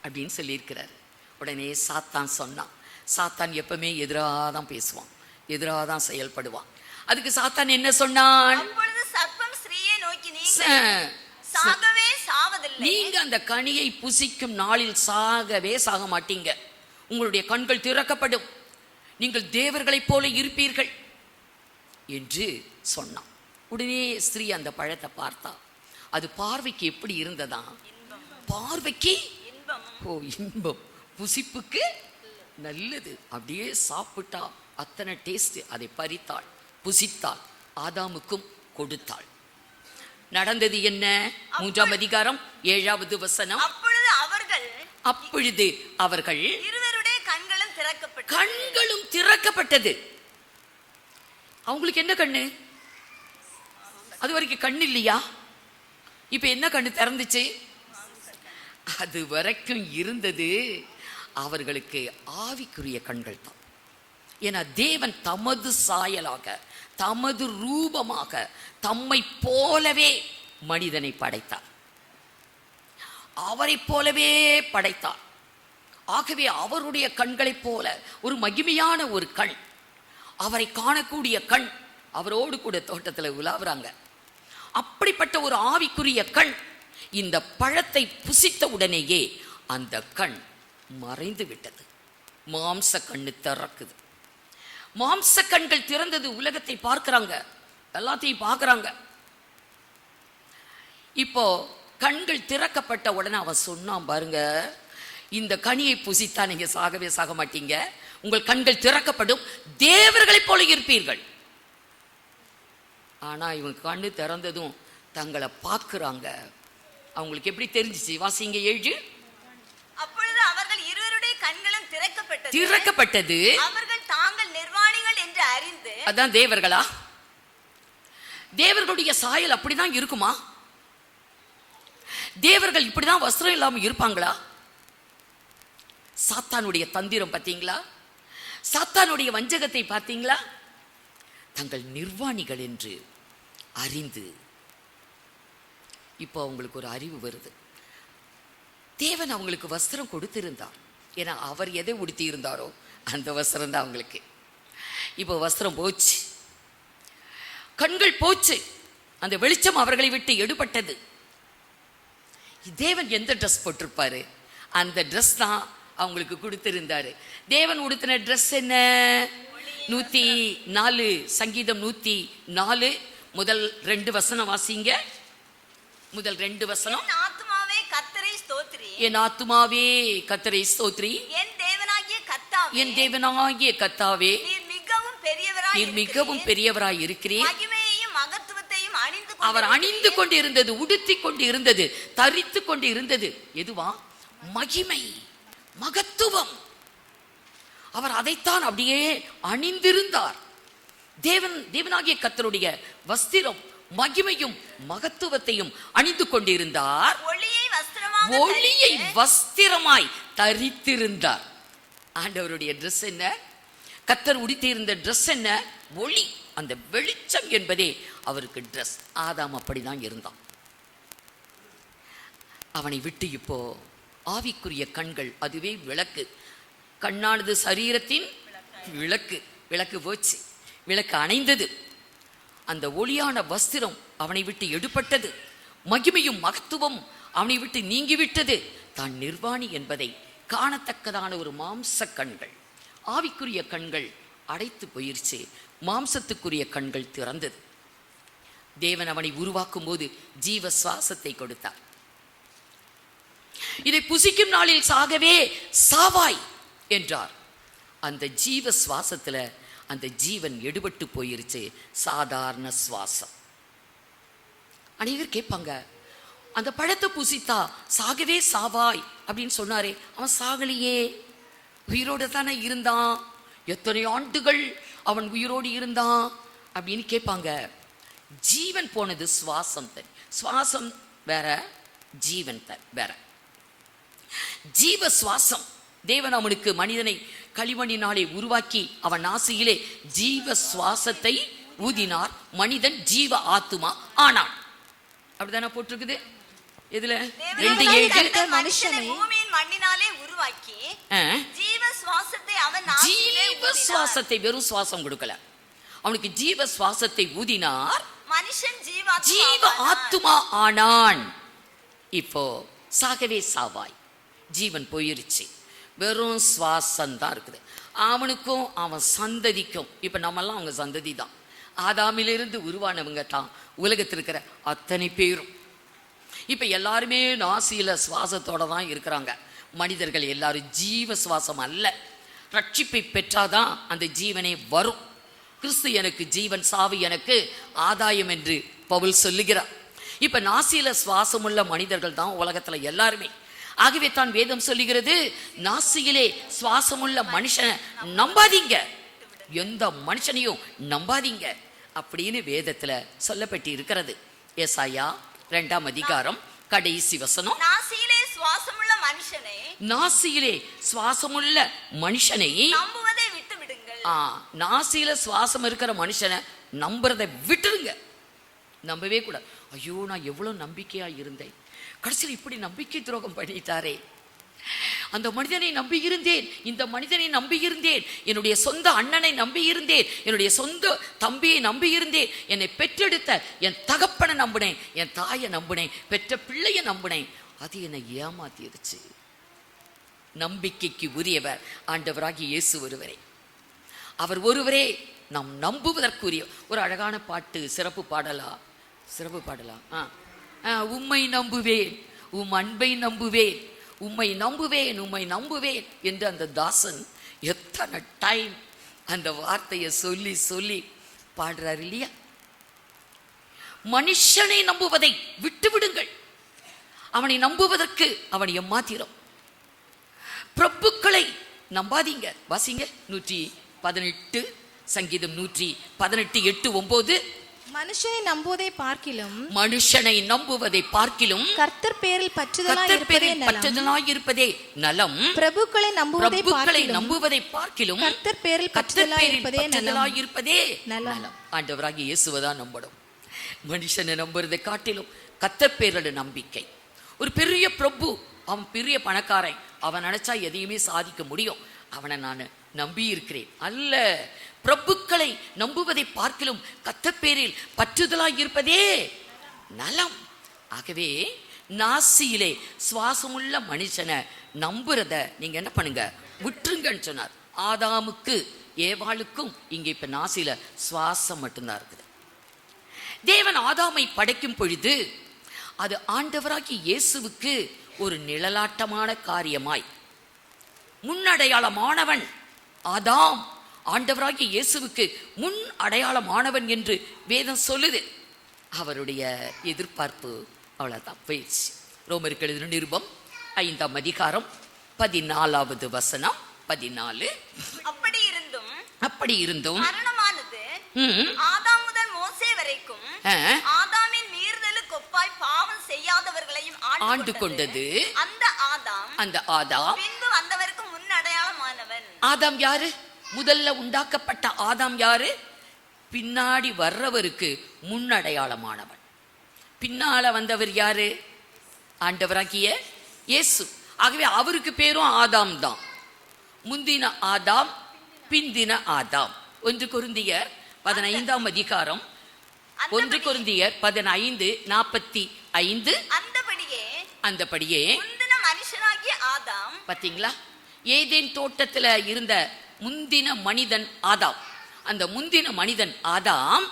அப்படின்னு சொல்லி இருக்கிறார். உடனே சாத்தான் சொன்னான். சாத்தான் எப்பவுமே எதிராக தான் பேசுவான், எதிராக தான் செயல்படுவான். அதுக்கு சாத்தான் என்ன சொன்னான்? சர்ப்பம் ஸ்திரீயை நோக்கி, நீங்கள் சாகவே நீங்க அந்த கனியை புசிக்கும் நாளில் சாகவே சாக மாட்டீங்க. உங்களுடைய கண்கள் திறக்கப்படும், நீங்கள் தேவர்களைப் போல இருப்பீர்கள் என்று சொன்னான். உடனே ஸ்திரீ அந்த பழத்தை பார்த்தா. அது பார்வைக்கு எப்படி இருந்ததா? பார்வைக்கு இன்பம், புசிப்புக்கு நல்லது. அப்படியே சாப்பிட்டா அத்தனை டேஸ்ட். அதை பறித்தாள், புசித்தாள், ஆதாமுக்கும் கொடுத்தாள். நடந்தது என்ன? 3ஆம் அதிகாரம் 7வது வசனம். அப்பொழுது அவர்கள் இருவருடைய கண்களும் திறக்கப்பட்டது. அவங்களுக்கு என்ன கண்ணு? அது வரைக்கும் கண்ணு இல்லையா? இப்ப என்ன கண்ணு திறந்துச்சு? அது வரைக்கும் இருந்தது அவர்களுக்கு ஆவிக்குரிய கண்கள் தான். ஏன்னா தேவன் தமது சாயலாக, தமது ரூபமாக, தம்மை போலவே மனிதனை படைத்தார். அவரை போலவே படைத்தார். ஆகவே அவருடைய கண்களைப் போல ஒரு மகிமையான ஒரு கண், அவரை காணக்கூடிய கண். அவரோடு கூட தோட்டத்தில் உலாவுறாங்க. அப்படிப்பட்ட ஒரு ஆவிக்குரிய கண் இந்த பழத்தை புசித்த உடனேயே அந்த கண் மறைந்து விட்டது. மாம்ச கண்ணு திறக்குது. மாம்ச கண்கள் திறந்தது. உலகத்தை பார்க்கிறாங்க, எல்லாத்தையும் பார்க்கிறாங்க. இப்போ கண்கள் திறக்கப்பட்ட உடனே அவன் சொன்னான், பாருங்க, இந்த கனியை புசித்தா நீங்க சாகவே சாக மாட்டீங்க, உங்கள் கண்கள் திறக்கப்படும், தேவர்களைப் போல இருப்பீர்கள். ஆனா இவங்க கண்ணு திறந்ததும் தங்களை பார்க்கிறாங்க. அவங்களுக்கு எப்படி தெரிஞ்சிச்சு? வாசிங்க 7. அப்பொழுது அவர்கள் இருவருடைய கண்களும் திறக்கப்பட்டது. அவர்கள் தாங்கள் நிர்வாணிகள் என்று அறிந்து. அதான் தேவர்களா? தேவர்களுடைய சாயல் அப்படிதான் இருக்குமா? தேவர்கள் இப்படிதான் வஸ்திரம் இல்லாம இருப்பாங்களா? சாத்தானுடைய தந்திரம் பார்த்தீங்களா? சாத்தானுடைய வஞ்சகத்தை பார்த்தீங்களா? தங்கள் நிர்வாணிகள் என்று அறிந்து. இப்போ அவங்களுக்கு ஒரு அறிவு வருது. தேவன் அவங்களுக்கு வஸ்திரம் கொடுத்திருந்தார். ஏன்னா அவர் எதை உடுத்தி இருந்தாரோ அந்த வஸ்திரம் தான் அவங்களுக்கு. இப்போ வஸ்திரம் போச்சு, கண்கள் போச்சு, அந்த வெளிச்சம் அவர்களை விட்டு எடுபட்டது. தேவன் எந்த ட்ரெஸ் போட்டிருப்பாரு? அந்த ட்ரெஸ் தான் அவங்களுக்கு கொடுத்திருந்தாரு. தேவன் உடுத்தின ட்ரெஸ் என்ன? 104 சங்கீதம் 104 முதல் 2 வசனம் வாசிங்க. முதல் 2 வசனம். என் ஆத்துமாவே கர்த்தரை ஸ்தோத்திரி. என் ஆத்துமாவே கர்த்தரை ஸ்தோத்திரி. என் தேவனாகிய கர்த்தாவே. என் தேவனாகிய கர்த்தாவே. நீர் மிகவும் பெரியவராய். நீர் மிகவும் பெரியவராய் இருக்கிறீர். மகிமையையும் மகத்துவத்தையும் அணிந்து அவர் அணிந்து கொண்டு இருந்தது, உடுத்தி கொண்டு இருந்தது, தரித்து கொண்டு இருந்தது எதுவா? மகிமை, மகத்துவம். அவர் அதைத்தான் அப்படியே அணிந்திருந்தார். தேவனாகிய கர்த்தருடைய வஸ்திரம் மகிமையும் மகத்துவத்தையும் அணிந்து கொண்டிருந்தார். ஒளியை வஸ்திரமாய் தரித்திருந்தார். ஆண்டவருடைய ட்ரெஸ் என்ன? கர்த்தர் உடுத்தியிருந்த ட்ரெஸ் என்ன? ஒளி, அந்த வெளிச்சம் என்பதே அவருக்கு ட்ரெஸ். ஆதாம் அப்படிதான் இருந்தான். அவனை விட்டு இப்போ ஆவிக்குரிய கண்கள், அதுவே விளக்கு. கண்ணானது சரீரத்தின் விளக்கு. விளக்கு போச்சு, விளக்கு அணைந்தது. அந்த ஒளியான வஸ்திரம் அவனை விட்டு எடுபட்டது. மகிமையும் மகத்துவம் அவனை விட்டு நீங்கிவிட்டது. தான் நிர்வாணி என்பதை காணத்தக்கதான ஒரு மாம்ச கண்கள், ஆவிக்குரிய கண்கள் அடைத்து போயிருச்சு. மாம்சத்துக்குரிய கண்கள் திறந்தது. தேவன் அவனை உருவாக்கும் போது ஜீவ சுவாசத்தை கொடுத்தார். இதை புசிக்கும் நாளில் சாகவே சாவாய் என்றார். அந்த ஜீவ சுவாசத்துல அந்த ஜீவன் எடுபட்டு போயிருச்சு. சாதாரண சுவாசம். அநேகர் கேட்பாங்க, அந்த பழத்தை புசித்தா சாகவே சாவாய் அப்படின்னு சொன்னாரே, அவன் சாகலையே, உயிரோடு தானே இருந்தான், எத்தனை ஆண்டுகள் அவன் உயிரோடு இருந்தான் அப்படின்னு கேட்பாங்க. ஜீவன் போனது சுவாசம் தன். சுவாசம் வேற, ஜீவன் தன் வேற. ஜீவ சுவாசம். தேவன் அவனுக்கு மனிதனை களிமண்ணினாலே உருவாக்கி அவன் நாசியிலே ஜீவ சுவாசத்தை ஊதினார். மனிதன் ஜீவ ஆத்துமா ஆனான். அப்படிதானே போட்டிருக்குது. எதுல? 2:7. மனுஷனை பூமியின் மண்ணினாலே உருவாக்கி ஜீவ சுவாசத்தை அவன் நாசியிலே ஜீவ சுவாசத்தை, வெறும் சுவாசம் கொடுக்கல, அவனுக்கு ஜீவ சுவாசத்தை ஊதினார். மனுஷன் ஜீவ ஆத்துமா ஆனான் இப்போ சாகவே சாவாய், ஜீவன் போயிருச்சு, வெறும் சுவாசந்தான் இருக்குது. அவனுக்கும் அவன் சந்ததிக்கும், இப்போ நம்மெல்லாம் அவங்க சந்ததி தான், ஆதாமிலிருந்து உருவானவங்க தான் உலகத்தில் இருக்கிற அத்தனை பேரும். இப்போ எல்லாருமே நாசியில் சுவாசத்தோடு தான் இருக்கிறாங்க. மனிதர்கள் எல்லாரும் ஜீவ சுவாசம் அல்ல, ரட்சிப்பை பெற்றாதான் அந்த ஜீவனே வரும். கிறிஸ்து எனக்கு ஜீவன், சாவு எனக்கு ஆதாயம் என்று பவுல் சொல்லுகிறார். இப்போ நாசியில் சுவாசமுள்ள மனிதர்கள் தான் உலகத்தில் எல்லாருமே. ஆகவே தான் வேதம் சொல்லுகிறது, நாசியிலே சுவாசமுள்ள மனுஷனை நம்பாதீங்க, எந்த மனுஷனையும் நம்பாதீங்க அப்படின்னு வேதத்தில் சொல்லப்பட்டு இருக்கிறது. ஏசாயா 2ஆம் அதிகாரம் கடைசி வசனம், நாசியிலே சுவாசமுள்ள மனுஷனை, நாசியிலே சுவாசமுள்ள மனுஷனை நம்புவதை விட்டு விடுங்கள். நாசியில சுவாசம் இருக்கிற மனுஷனை நம்புறதை விட்டுருங்க, நம்பவே கூடாது. ஐயோ, நான் எவ்வளவு நம்பிக்கையா இருந்தேன், கடைசியில் இப்படி நம்பிக்கை துரோகம் பண்ணிட்டாரே, அந்த மனிதனை நம்பி இருந்தேன், இந்த மனிதனை நம்பி இருந்தேன், என்னுடைய சொந்த அண்ணனை நம்பி இருந்தேன், என்னுடைய சொந்த தம்பியை நம்பி இருந்தேன், என்னை பெற்றெடுத்த என் தகப்பனை நம்பினேன், என் தாயை நம்பினேன், பெற்ற பிள்ளையை நம்பினேன், அது என்னை ஏமாத்திருச்சு. நம்பிக்கைக்கு உரியவர் ஆண்டவராகிய இயேசு ஒருவரே, அவர் ஒருவரே நாம் நம்புவதற்குரிய. ஒரு அழகான பாட்டு, சிறப்பு பாடலா உம்மை நம்புவேன், உம் அன்பை நம்புவேன், உம்மை நம்புவேன், உம்மை நம்புவேன் என்று அந்த தாசன் எத்தனை டைம் அந்த வார்த்தையை சொல்லி சொல்லி பாடுறாரு இல்லையா? மனுஷனை நம்புவதை விட்டு விடுங்கள், அவனை நம்புவதற்கு அவன் எம்மாத்திரம். பிரபுக்களை நம்பாதீங்க. வாசிங்க 118 சங்கீதம் 118:8-9. மனுஷனை நம்புவதை பார்க்கிலும், மனுஷனை நம்புவதை பார்க்கிலும் கர்த்தர் பேரில் பற்றுதலாய் இருப்பதே நலம். பிரபுக்களை நம்புவதை பார்க்கிலும் கர்த்தர் பேரில் பற்றுதலாய் இருப்பதே நலம். ஆண்டவராகிய இயேசுவைதான் நம்பணும். மனுஷனை நம்புறதை காட்டிலும் கர்த்தர் பேரோட நம்பிக்கை. ஒரு பெரிய பிரபு, அவன் பெரிய பணக்காரன், அவன் நினைச்சா எதையுமே சாதிக்க முடியும், அவனை நான் நம்பி இருக்கிறேன் அல்ல. பிரபுக்களை நம்புவதை பார்க்கிலும் கர்த்தர் பேரில் பற்றுதலாய் இருப்பதே நலம். ஆகவே நாசியிலே சுவாசமுள்ள மனுஷனை நம்புறத நீங்க என்ன பண்ணுங்க, விட்டுருங்கன்னு சொன்னார். ஆதாமுக்கு ஏவாளுக்கும் இங்க இப்ப நாசியில சுவாசம் மட்டும்தான் இருக்குது. தேவன் ஆதாமை படைக்கும் பொழுது அது ஆண்டவராகிய இயேசுவுக்கு ஒரு நிழலாட்டமான காரியமாய், முன்னடையாளமானவன் ஆதாம் ஆண்டவராகிய இயேசுவுக்கு முன் அடையாளமானவன் என்று வேதம் சொல்லுது. அவருடைய எதிர்பார்ப்பு அவ்வளவுதான் போயிடுச்சு. ரோமருக்கு எழுதின நிருபம் 5ஆம் அதிகாரம் 14வது வசனம் 14. அப்படி இருந்தும் மரணமானது ஆதாம் முதல் மோசே வரைக்கும் ஆதாமின் மீறுதலுக்கு ஒப்பாய் பாவம் செய்யாதவர்களையும் ஆண்டு கொண்டது. அந்த ஆதாம் பின்பு வந்தவருக்கு முன் அடையாளமானவன். ஆதாம் யாரு? முதல்ல உண்டாக்கப்பட்ட ஆதாம் யாரு? பின்னாடி வர்றவருக்கு முன்னடையாளமானவன். பின்னால வந்தவர் யாரு? ஆண்டவராகிய இயேசு. ஆகவே அவருக்கு பேரும் ஆதாம் தான். முந்தின ஆதாம், பிந்தின ஆதாம். 1 கொரிந்தியர் 15ஆம் அதிகாரம் 1 கொரிந்தியர் 15:45. அந்தபடியே முந்தின மனுஷனாகிய ஆதாம், பாத்தீங்களா, ஏதேன் தோட்டத்துல இருந்த முந்தின மனிதன் ஆதாம். அந்த முந்தின மனிதன் ஆதாம்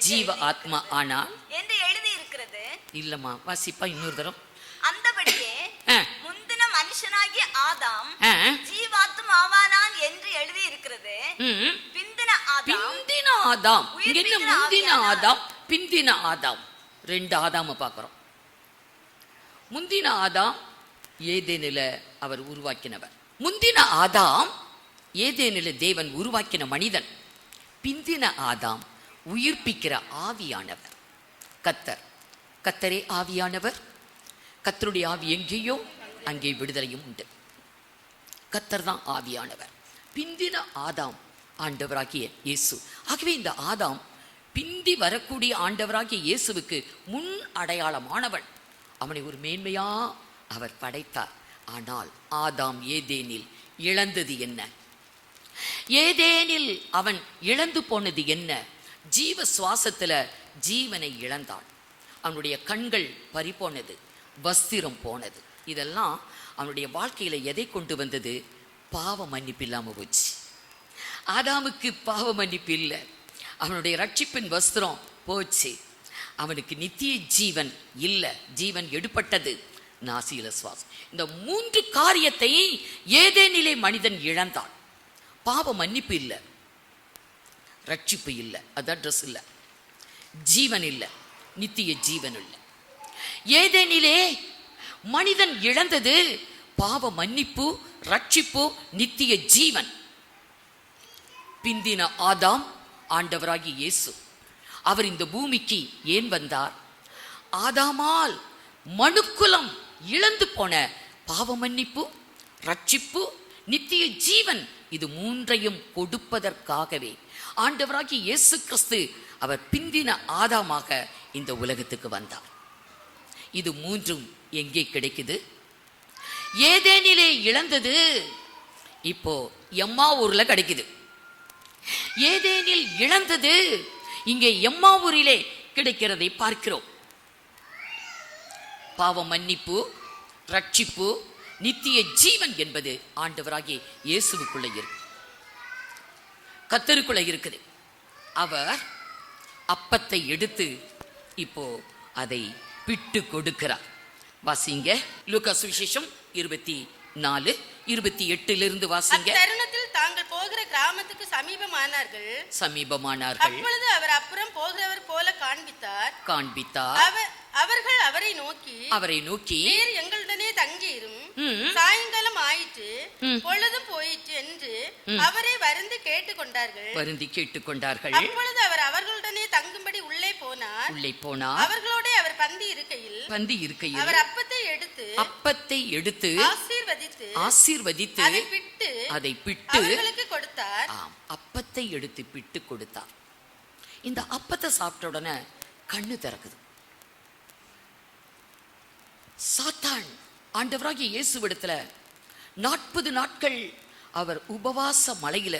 ஜீவ ஆத்மா ஆனான் என்று எழுதி இருக்கிறது. இல்லம்மா, வாசிப்பா இன்னொரு தரம். அந்தபடியே முந்தின மனுஷனாகிய ஆதாம் ஜீவாத்மா ஆவானான் என்று எழுதி இருக்கிறது. பிந்தின ஆதாம், இங்க என்ன முந்தின ஆதாம், பிந்தின ஆதாம், 2 ஆதாம பார்க்கிறோம். முந்தின ஆதாம் ஏதேனில அவர் உருவாக்கினவர். முந்தின ஆதாம் ஏதேனில தேவன் உருவாக்கின மனிதன். பிந்தின ஆதாம் உயிர்ப்பிக்கிற ஆவியானவர். கத்தரே ஆவியானவர். கத்தருடைய ஆவி எங்கேயோ அங்கே விடுதலையும் உண்டு. கத்தர் தான் ஆவியானவர். பிந்தின ஆதாம் ஆண்டவராகிய இயேசு. ஆகவே இந்த ஆதாம் பிந்தி வரக்கூடிய ஆண்டவராகிய இயேசுவுக்கு முன் அடையாளமானவன். அவனை ஒரு மேன்மையா அவர் படைத்தார். ஆனால் ஆதாம் ஏதேனில் இழந்தது என்ன? ஏதேனில் அவன் இழந்து போனது என்ன? ஜீவ சுவாசத்துல ஜீவனை இழந்தான். அவனுடைய கண்கள் பறிபோனது, வஸ்திரம் போனது. இதெல்லாம் அவனுடைய வாழ்க்கையில எதை கொண்டு வந்தது? பாவ மன்னிப்பு இல்லாம போச்சு. ஆதாமுக்கு பாவ மன்னிப்பு இல்லை, அவனுடைய ரட்சிப்பின் வஸ்திரம் போச்சு, அவனுக்கு நித்திய ஜீவன் இல்லை, ஜீவன் எடுப்பட்டது, நாசியில சுவாசம். இந்த 3 காரியத்தை ஏதேனிலே மனிதன் இழந்தான். பாவ மன்னிப்பு இல்லை, ரட்சிப்பு இல்லை, அது அட்ரஸ் இல்லை, ஜீவன் இல்லை, நித்திய ஜீவன் இல்லை. ஏதேனிலே மனிதன் இழந்தது பாவ மன்னிப்பு, ரட்சிப்பு, நித்திய ஜீவன். பிந்தின ஆதாம் ஆண்டவராகி இயேசு. அவர் இந்த பூமிக்கு ஏன் வந்தார்? ஆதாமால் மனுக்குலம் இழந்து போன பாவ மன்னிப்பு, ரட்சிப்பு, நித்திய ஜீவன், இது 3ஐயும் கொடுப்பதற்காகவே ஆண்டவராகி இயேசு கிறிஸ்து அவர் பிந்தின ஆதாமாக இந்த உலகத்துக்கு வந்தார். இது 3ம் எங்கே கிடைக்குது? ஏதேனிலே இழந்தது இப்போ எம்மாவூர்ல கிடைக்குது. ஏதேனில் இழந்தது இங்கே எம்மாவூரிலே கிடைக்கிறதை பார்க்கிறோம். பாவ மன்னிப்பு, ரட்சிப்பு, நித்திய ஜீவன் என்பது ஆண்டவராகிய இயேசுவுக்குள்ள இருக்கு, கர்த்தருக்குள்ள இருக்குது. அவர் அப்பத்தை எடுத்து இப்போ அதை பிட்டு கொடுக்கிறார். வாசிங்க லூக்கா சுவிசேஷம் 24:28 வாசிங்க. அத்தருணத்தில் தாங்கள் போகிற கிராமத்துக்கு சமீபமானார்கள். அப்பொழுது அவர் அப்புறம் போகிறவர் போல காண்பித்தார். அவர்கள் அவரை நோக்கி நீர் எங்களுடனே தங்கியிரும், சாயங்காலம் ஆயிற்று, பொழுதும் போயிற்று என்று அவரை வருந்தி கேட்டுக்கொண்டார்கள். அப்பொழுது அவர் அவர்களுடனே தங்கும்படி உள்ளே போனார். அவர்களோட அவர் பந்தி இருக்கையில் அவர் அப்பத்தை எடுத்து ஆசீர்வதித்து அதை பிட்டு அவர்களுக்கு கொடுத்தார். அப்பத்தை எடுத்து பிட்டு கொடுத்தார். இந்த அப்பத்தை சாப்பிட்ட உடனே கண்ணு திறக்குது. சாத்தான் ஆண்டவராகிய இயேசுவிடத்துல 40 நாட்கள் அவர் உபவாச மலையில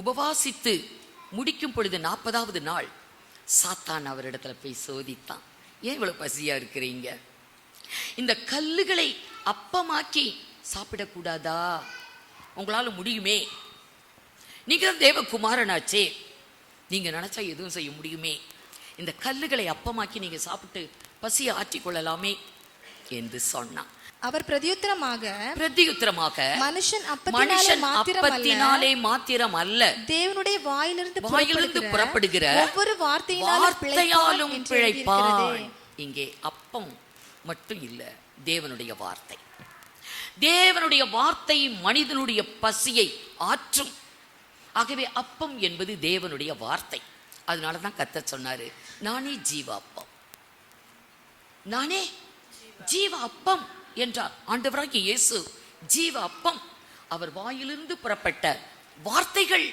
உபவாசித்து முடிக்கும் பொழுது 40வது நாள் சாத்தான் அவரிடத்துல போய் சோதித்தான். ஏன் இவ்வளவு பசியா இருக்கிறீங்க? இந்த கல்லுகளை அப்பமாக்கி சாப்பிடக்கூடாதா? உங்களால முடியுமே, நீங்க தான் தேவகுமாரனாச்சே, நீங்க நினைச்சா எதுவும் செய்ய முடியுமே, இந்த கல்லுகளை அப்பமாக்கி நீங்க சாப்பிட்டு பசியை ஆற்றிக்கொள்ளலாமே என்று சொன்னான். அவர் பிரதியுத்தரமாக மனுஷன் அப்பத்தினாலே மாத்திரம் அல்ல, தேவனுடைய வாயிலிருந்து புறப்படுகிற ஒவ்வொரு வார்த்தையாலும் பிழைப்பான். இங்கே அப்பம் மட்டும் இல்ல, தேவனுடைய வார்த்தை. தேவனுடைய வார்த்தை மனிதனுடைய பசியை ஆற்றும். ஆகவே அப்பம் என்பது தேவனுடைய வார்த்தை. அதனாலதான் கர்த்தர் சொன்னாரு, நானே ஜீவ அப்பம், நானே ஜீவ அப்பம் என்றார். ஆண்டவராகிய இயேசு ஜீவ அப்பம். அவர் வாயிலிருந்து புறப்பட்ட வார்த்தைகள்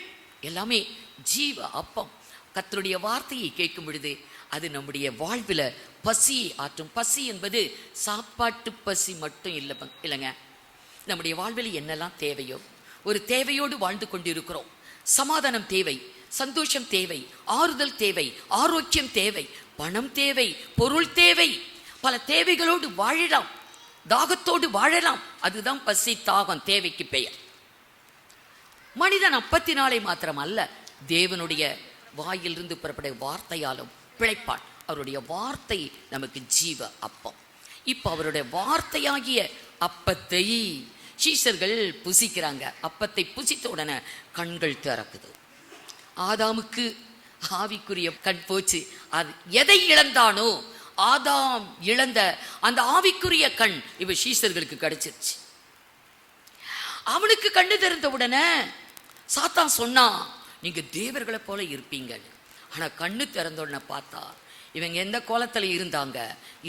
எல்லாமே ஜீவ அப்பம். கர்த்தருடைய வார்த்தையை கேட்கும் பொழுது அது நம்முடைய வாழ்வில் பசியை ஆற்றும். பசி என்பது சாப்பாட்டு பசி மட்டும் இல்லைங்க. நம்முடைய வாழ்வில் என்னெல்லாம் தேவையோ, ஒரு தேவையோடு வாழ்ந்து கொண்டிருக்கிறோம். சமாதானம் தேவை, சந்தோஷம் தேவை, ஆறுதல் தேவை, ஆரோக்கியம் தேவை, பணம் தேவை, பொருள் தேவை, பல தேவைகளோடு வாழலாம், தாகத்தோடு வாழலாம். அதுதான் பசி, தாகம், தேவைக்கு பெயர். மனிதன் அப்பத்தினாலே மாத்திரம் அல்ல, தேவனுடைய வாயிலிருந்து புறப்பட வார்த்தையாலும் பிழைப்பான். அவருடைய வார்த்தை நமக்கு ஜீவ அப்பம். இப்ப அவருடைய வார்த்தையாகிய அப்பத்தை சீஷர்கள் புசிக்கிறாங்க. அப்பத்தை புசித்த உடனே கண்கள் திறக்குது. ஆதாமுக்கு ஆவிக்குரிய கண் போச்சு. அது எதை இழந்தானோ, ஆதாம் இழந்த அந்த ஆவிக்குரிய கண் இவ சீஷர்களுக்கு கிடைச்சிருச்சு. அவனுக்கு கண்ணு திறந்த உடனே சாத்தான் சொன்னா, நீங்க தேவர்களை போல இருப்பீங்கன்னு. ஆனா கண்ணு திறந்த உடனே பார்த்தா இவங்க எந்த கோலத்துல இருந்தாங்க,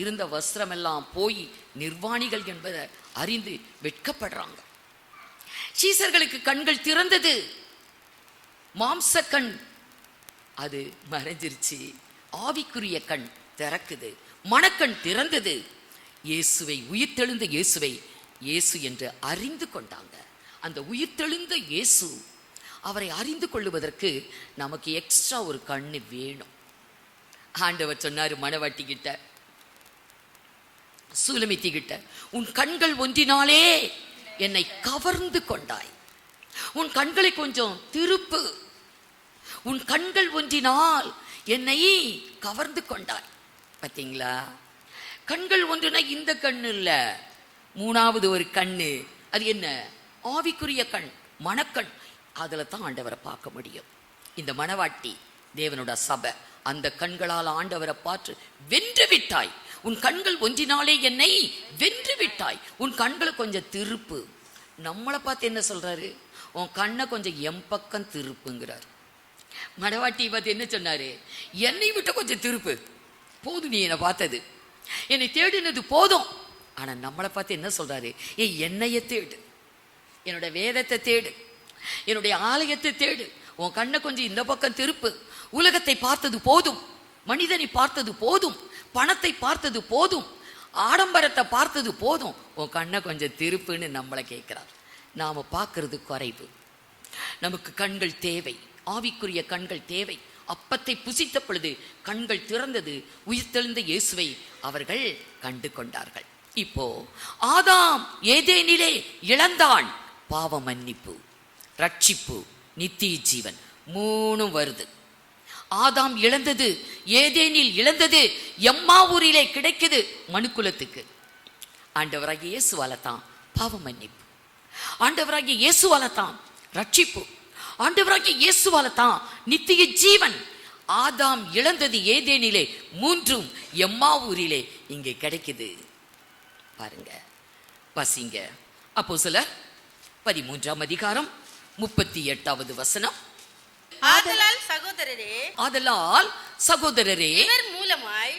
இருந்த வஸ்திரம் எல்லாம் போய் நிர்வாணிகள் என்பதை அறிந்து வெட்கப்படுறாங்க. சீஷர்களுக்கு கண்கள் திறந்தது. மாம்ச கண் அது மறைஞ்சிருச்சு, ஆவிக்குரிய கண் திறக்குது, மனக்கண் திறந்தது. இயேசுவை, உயிர்த்தெழுந்த இயேசுவை இயேசு என்று அறிந்து கொண்டாங்க. அந்த உயிர்த்தெழுந்த இயேசு, அவரை அறிந்து கொள்ளுவதற்கு நமக்கு எக்ஸ்ட்ரா ஒரு கண்ணு வேணும். ஆண்டவர் சொன்னாரு மணவாட்டி கிட்ட, சூலமித்தி கிட்ட, உன் கண்கள் ஒன்றினாலே என்னை கவர்ந்து கொண்டாய். உன் கண்களை கொஞ்சம் திருப்பு, உன் கண்கள் ஒன்றினால் என்னை கவர்ந்து கொண்டாய். பார்த்தீங்களா? கண்கள் ஒன்றுனா இந்த கண்ணு இல்ல, மூணாவது ஒரு கண்ணு. அது என்ன? ஆவிக்குரிய கண், மனக்கண். அதுல தான் ஆண்டவரை பார்க்க முடியும். இந்த மணவாட்டி தேவனோட சபை அந்த கண்களால் ஆண்டவரை பார்த்து வென்று விட்டாய். உன் கண்கள் ஒன்றினாலே என்னை வென்று விட்டாய். உன் கண்களை கொஞ்சம் திருப்பு. நம்மளை பார்த்து என்ன சொல்றாரு? உன் கண்ணை கொஞ்சம் எம் பக்கம் திருப்புங்கிறார். மணவாட்டி பார்த்து என்ன சொன்னாரு? என்னை விட்டு கொஞ்சம் திருப்பு. போதும், நீ என்னை பார்த்தது, என்னை தேடினது போதும். ஆனா நம்மளை பார்த்து என்ன சொல்றாரு? என்னைய தேடு, என்னோட வேதத்தை தேடு, என்னுடைய ஆலயத்தை தேடு. உன் கண்ணை கொஞ்சம் இந்த பக்கம் திருப்பு. உலகத்தை பார்த்தது போதும், மனிதனை பார்த்தது போதும், பணத்தை பார்த்தது போதும், ஆடம்பரத்தை பார்த்தது போதும். உன் கண்ணை கொஞ்சம் திருப்புன்னு நம்மளை கேட்கிறார். நாம பார்க்கறது குறைவு. நமக்கு கண்கள் தேவை, ஆவிக்குரிய கண்கள் தேவை. அப்பத்தை புசித்த பொழுது கண்கள் திறந்தது. உயிர்த்தெழுந்த இயேசுவை அவர்கள் கண்டு கொண்டார்கள். இப்போ ஆதாம் ஏதேனிலே இழந்தான் பாவ மன்னிப்பு, ரட்சிப்பு, நித்திய ஜீவன், மூணும் வருது. ஆதாம் இழந்தது, ஏதேனில் இழந்தது, எம்மாவூரிலே கிடைக்குது மனுக்குலத்துக்கு. ஆண்டவராகிய இயேசுவால தான் பாவ மன்னிப்பு, ஆண்டவராகிய இயேசுவால தான் ரட்சிப்பு, ஆண்டவராகிய இயேசுவால தான் நித்திய ஜீவன். ஆதாம் இழந்தது ஏதேனிலே, மூன்றும் எம்மாவூரிலே இங்கே கிடைக்குது. பாருங்க, வாசிங்க. அப்போஸ்தலர் 13ஆம் அதிகாரம் 38வது வசனம். ஆதலால் சகோதரரே, ஆதலால் சகோதரரே, இவர் மூலமாய்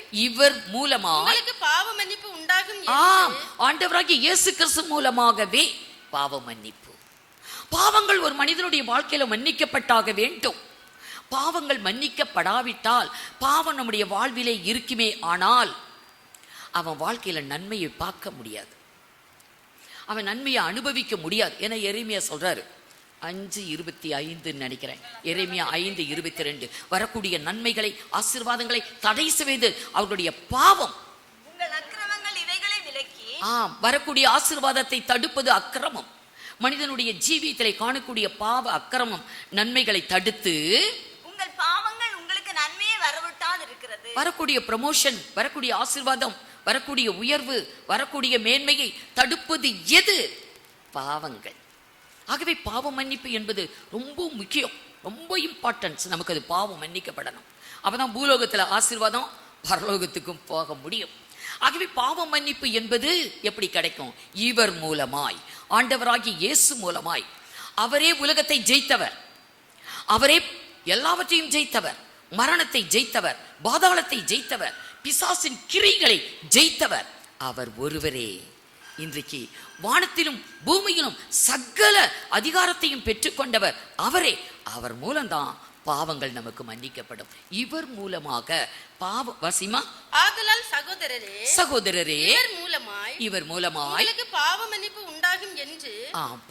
உங்களுக்கு பாவ மன்னிப்பு உண்டாகும். ஆண்டவராகிய இயேசு கிறிஸ்து மூலமாகவே பாவ மன்னிப்பு. பாவங்கள் ஒரு மனிதனுடைய வாழ்க்கையில மன்னிக்கப்பட்டாக வேண்டும். பாவங்கள் மன்னிக்கப்படாவிட்டால் பாவம் நம்முடைய வாழ்விலே இருக்குமே, ஆனால் அவன் வாழ்க்கையில நன்மையை பார்க்க முடியாது, அவன் நன்மையை அனுபவிக்க முடியாது. என எரேமியா சொல்றாரு 5:25 நினைக்கிறேன். எரேமியா 5:22. வரக்கூடிய நன்மைகளை, ஆசீர்வாதங்களை தடை செய்வது அவர்களுடைய பாவம். உங்கள் அக்கிரமங்கள் இவைகளை விலக்கி, வரக்கூடிய ஆசீர்வாதத்தை தடுப்பது அக்கிரமம். மனிதனுடைய ஜீவியத்திலே காணக்கூடிய பாவ அக்கிரமம் நன்மைகளை தடுத்து, உங்கள் பாவங்கள் உங்களுக்கு நன்மையை வரவிட்டால் இருக்கிறது. வரக்கூடிய ப்ரமோஷன், வரக்கூடிய ஆசீர்வாதம், வரக்கூடிய உயர்வு, வரக்கூடிய மேன்மையை தடுப்பது எது? பாவங்கள். ஆகவே பாவ மன்னிப்பு என்பது ரொம்ப முக்கியம், ரொம்ப இம்பார்ட்டன்ஸ். நமக்கு அது பாவம் மன்னிக்கப்படணும். அப்பதான் பூலோகத்துல ஆசீர்வாதம், பரலோகத்துக்கும் போக முடியும். ஆகவே பாவ மன்னிப்பு என்பது எப்படி கிடைக்கும்? இவர் மூலமாய், ஆண்டவராகிய இயேசு மூலமாய். அவரே உலகத்தை ஜெயித்தவர், அவரே எல்லாவற்றையும் ஜெயித்தவர், மரணத்தை ஜெயித்தவர், பாதாளத்தை ஜெயித்தவர், பிசாசின் கிரிகளை ஜெயித்தவர். அவர் ஒருவரே இன்றைக்கு வானத்திலும் பூமியிலும் சகல அதிகாரத்தையும் பெற்றுக்கொண்டவர் அவரே. அவர் மூலம்தான் பாவங்கள் நமக்கு மன்னிக்கப்படும். இவர் மூலமாக பாவ வசிமா. ஆதலால் சகோதரரே, சகோதரரே, இவர் மூலமாய் உங்களுக்கு பாவ மன்னிப்பு உண்டாகும் என்று.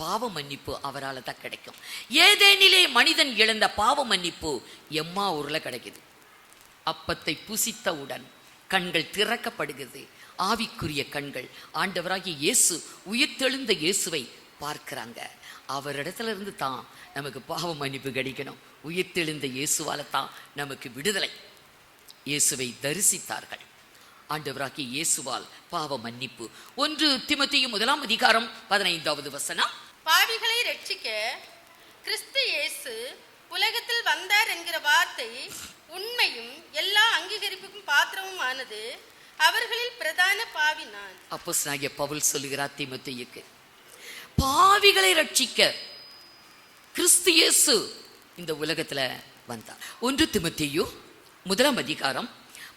பாவ மன்னிப்பு அவரால் தான் கிடைக்கும். ஏதேனிலே மனிதன் இழந்த பாவ மன்னிப்பு எம்மாவூர்ல கிடைக்குது. அப்பத்தை புசித்தவுடன் கண்கள் திறக்கப்படுகிறது. ஆவிக்குரிய கண்கள். ஆண்டவராகிய இயேசு, உயிர்த்தெழுந்த இயேசுவை பார்க்கிறாங்க. அவரிடத்துல இருந்து தான் நமக்கு பாவ மன்னிப்பு கிடைக்கணும். உயிர்த்தெழுந்த இயேசுவால தான் நமக்கு விடுதலை. இயேசுவை தரிசித்தார்கள். ஆண்டவராகிய இயேசுவால் பாவ மன்னிப்பு. 1 தீமோத்தேயு 1ஆம் அதிகாரம் 15வது வசனம். பாவிகளை ரட்சிக்க கிறிஸ்து இயேசு உலகத்தில் வந்தார் என்கிற வார்த்தை உண்மையும் எல்லா அங்கீகரிப்புக்கும் பாத்திரமும் ஆனது. அவர்களில் பிரதான பாவி நான். அப்போஸ்தலனாகிய பவுல் சொல்லுகிறார் தீமோத்தேயுக்கு, பாவிகளை ரட்சிக்க கிறிஸ்து இயேசு இந்த உலகத்துல வந்தார். 1 தீமோத்தேயு 1ஆம் அதிகாரம்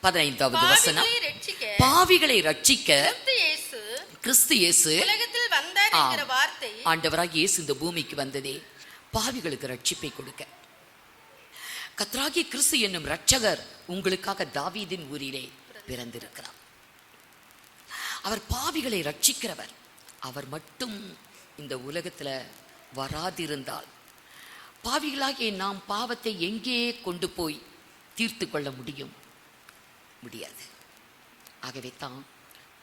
15வது வசனம். பாவிகளை ரட்சிக்க கிறிஸ்து இயேசு உலகத்தில் வந்தார் என்கிற வார்த்தை. ஆண்டவராகிய இயேசு இந்த பூமிக்கு வந்ததே பாவிகளுக்கு ரட்சிப்பை கொடுக்க. கர்த்தராகிய கிறிஸ்து என்னும் இரட்சகர் உங்களுக்காக தாவீதின் ஊரிலே பிறந்திருக்கிறார். அவர் பாவிகளை ரட்சிக்கிறவர். அவர் மட்டும் இந்த உலகத்துல வராதிருந்தால் பாவிகளாகிய நாம் பாவத்தை எங்கே கொண்டு போய் தீர்த்து கொள்ள முடியும்? முடியாது. ஆகவே தான்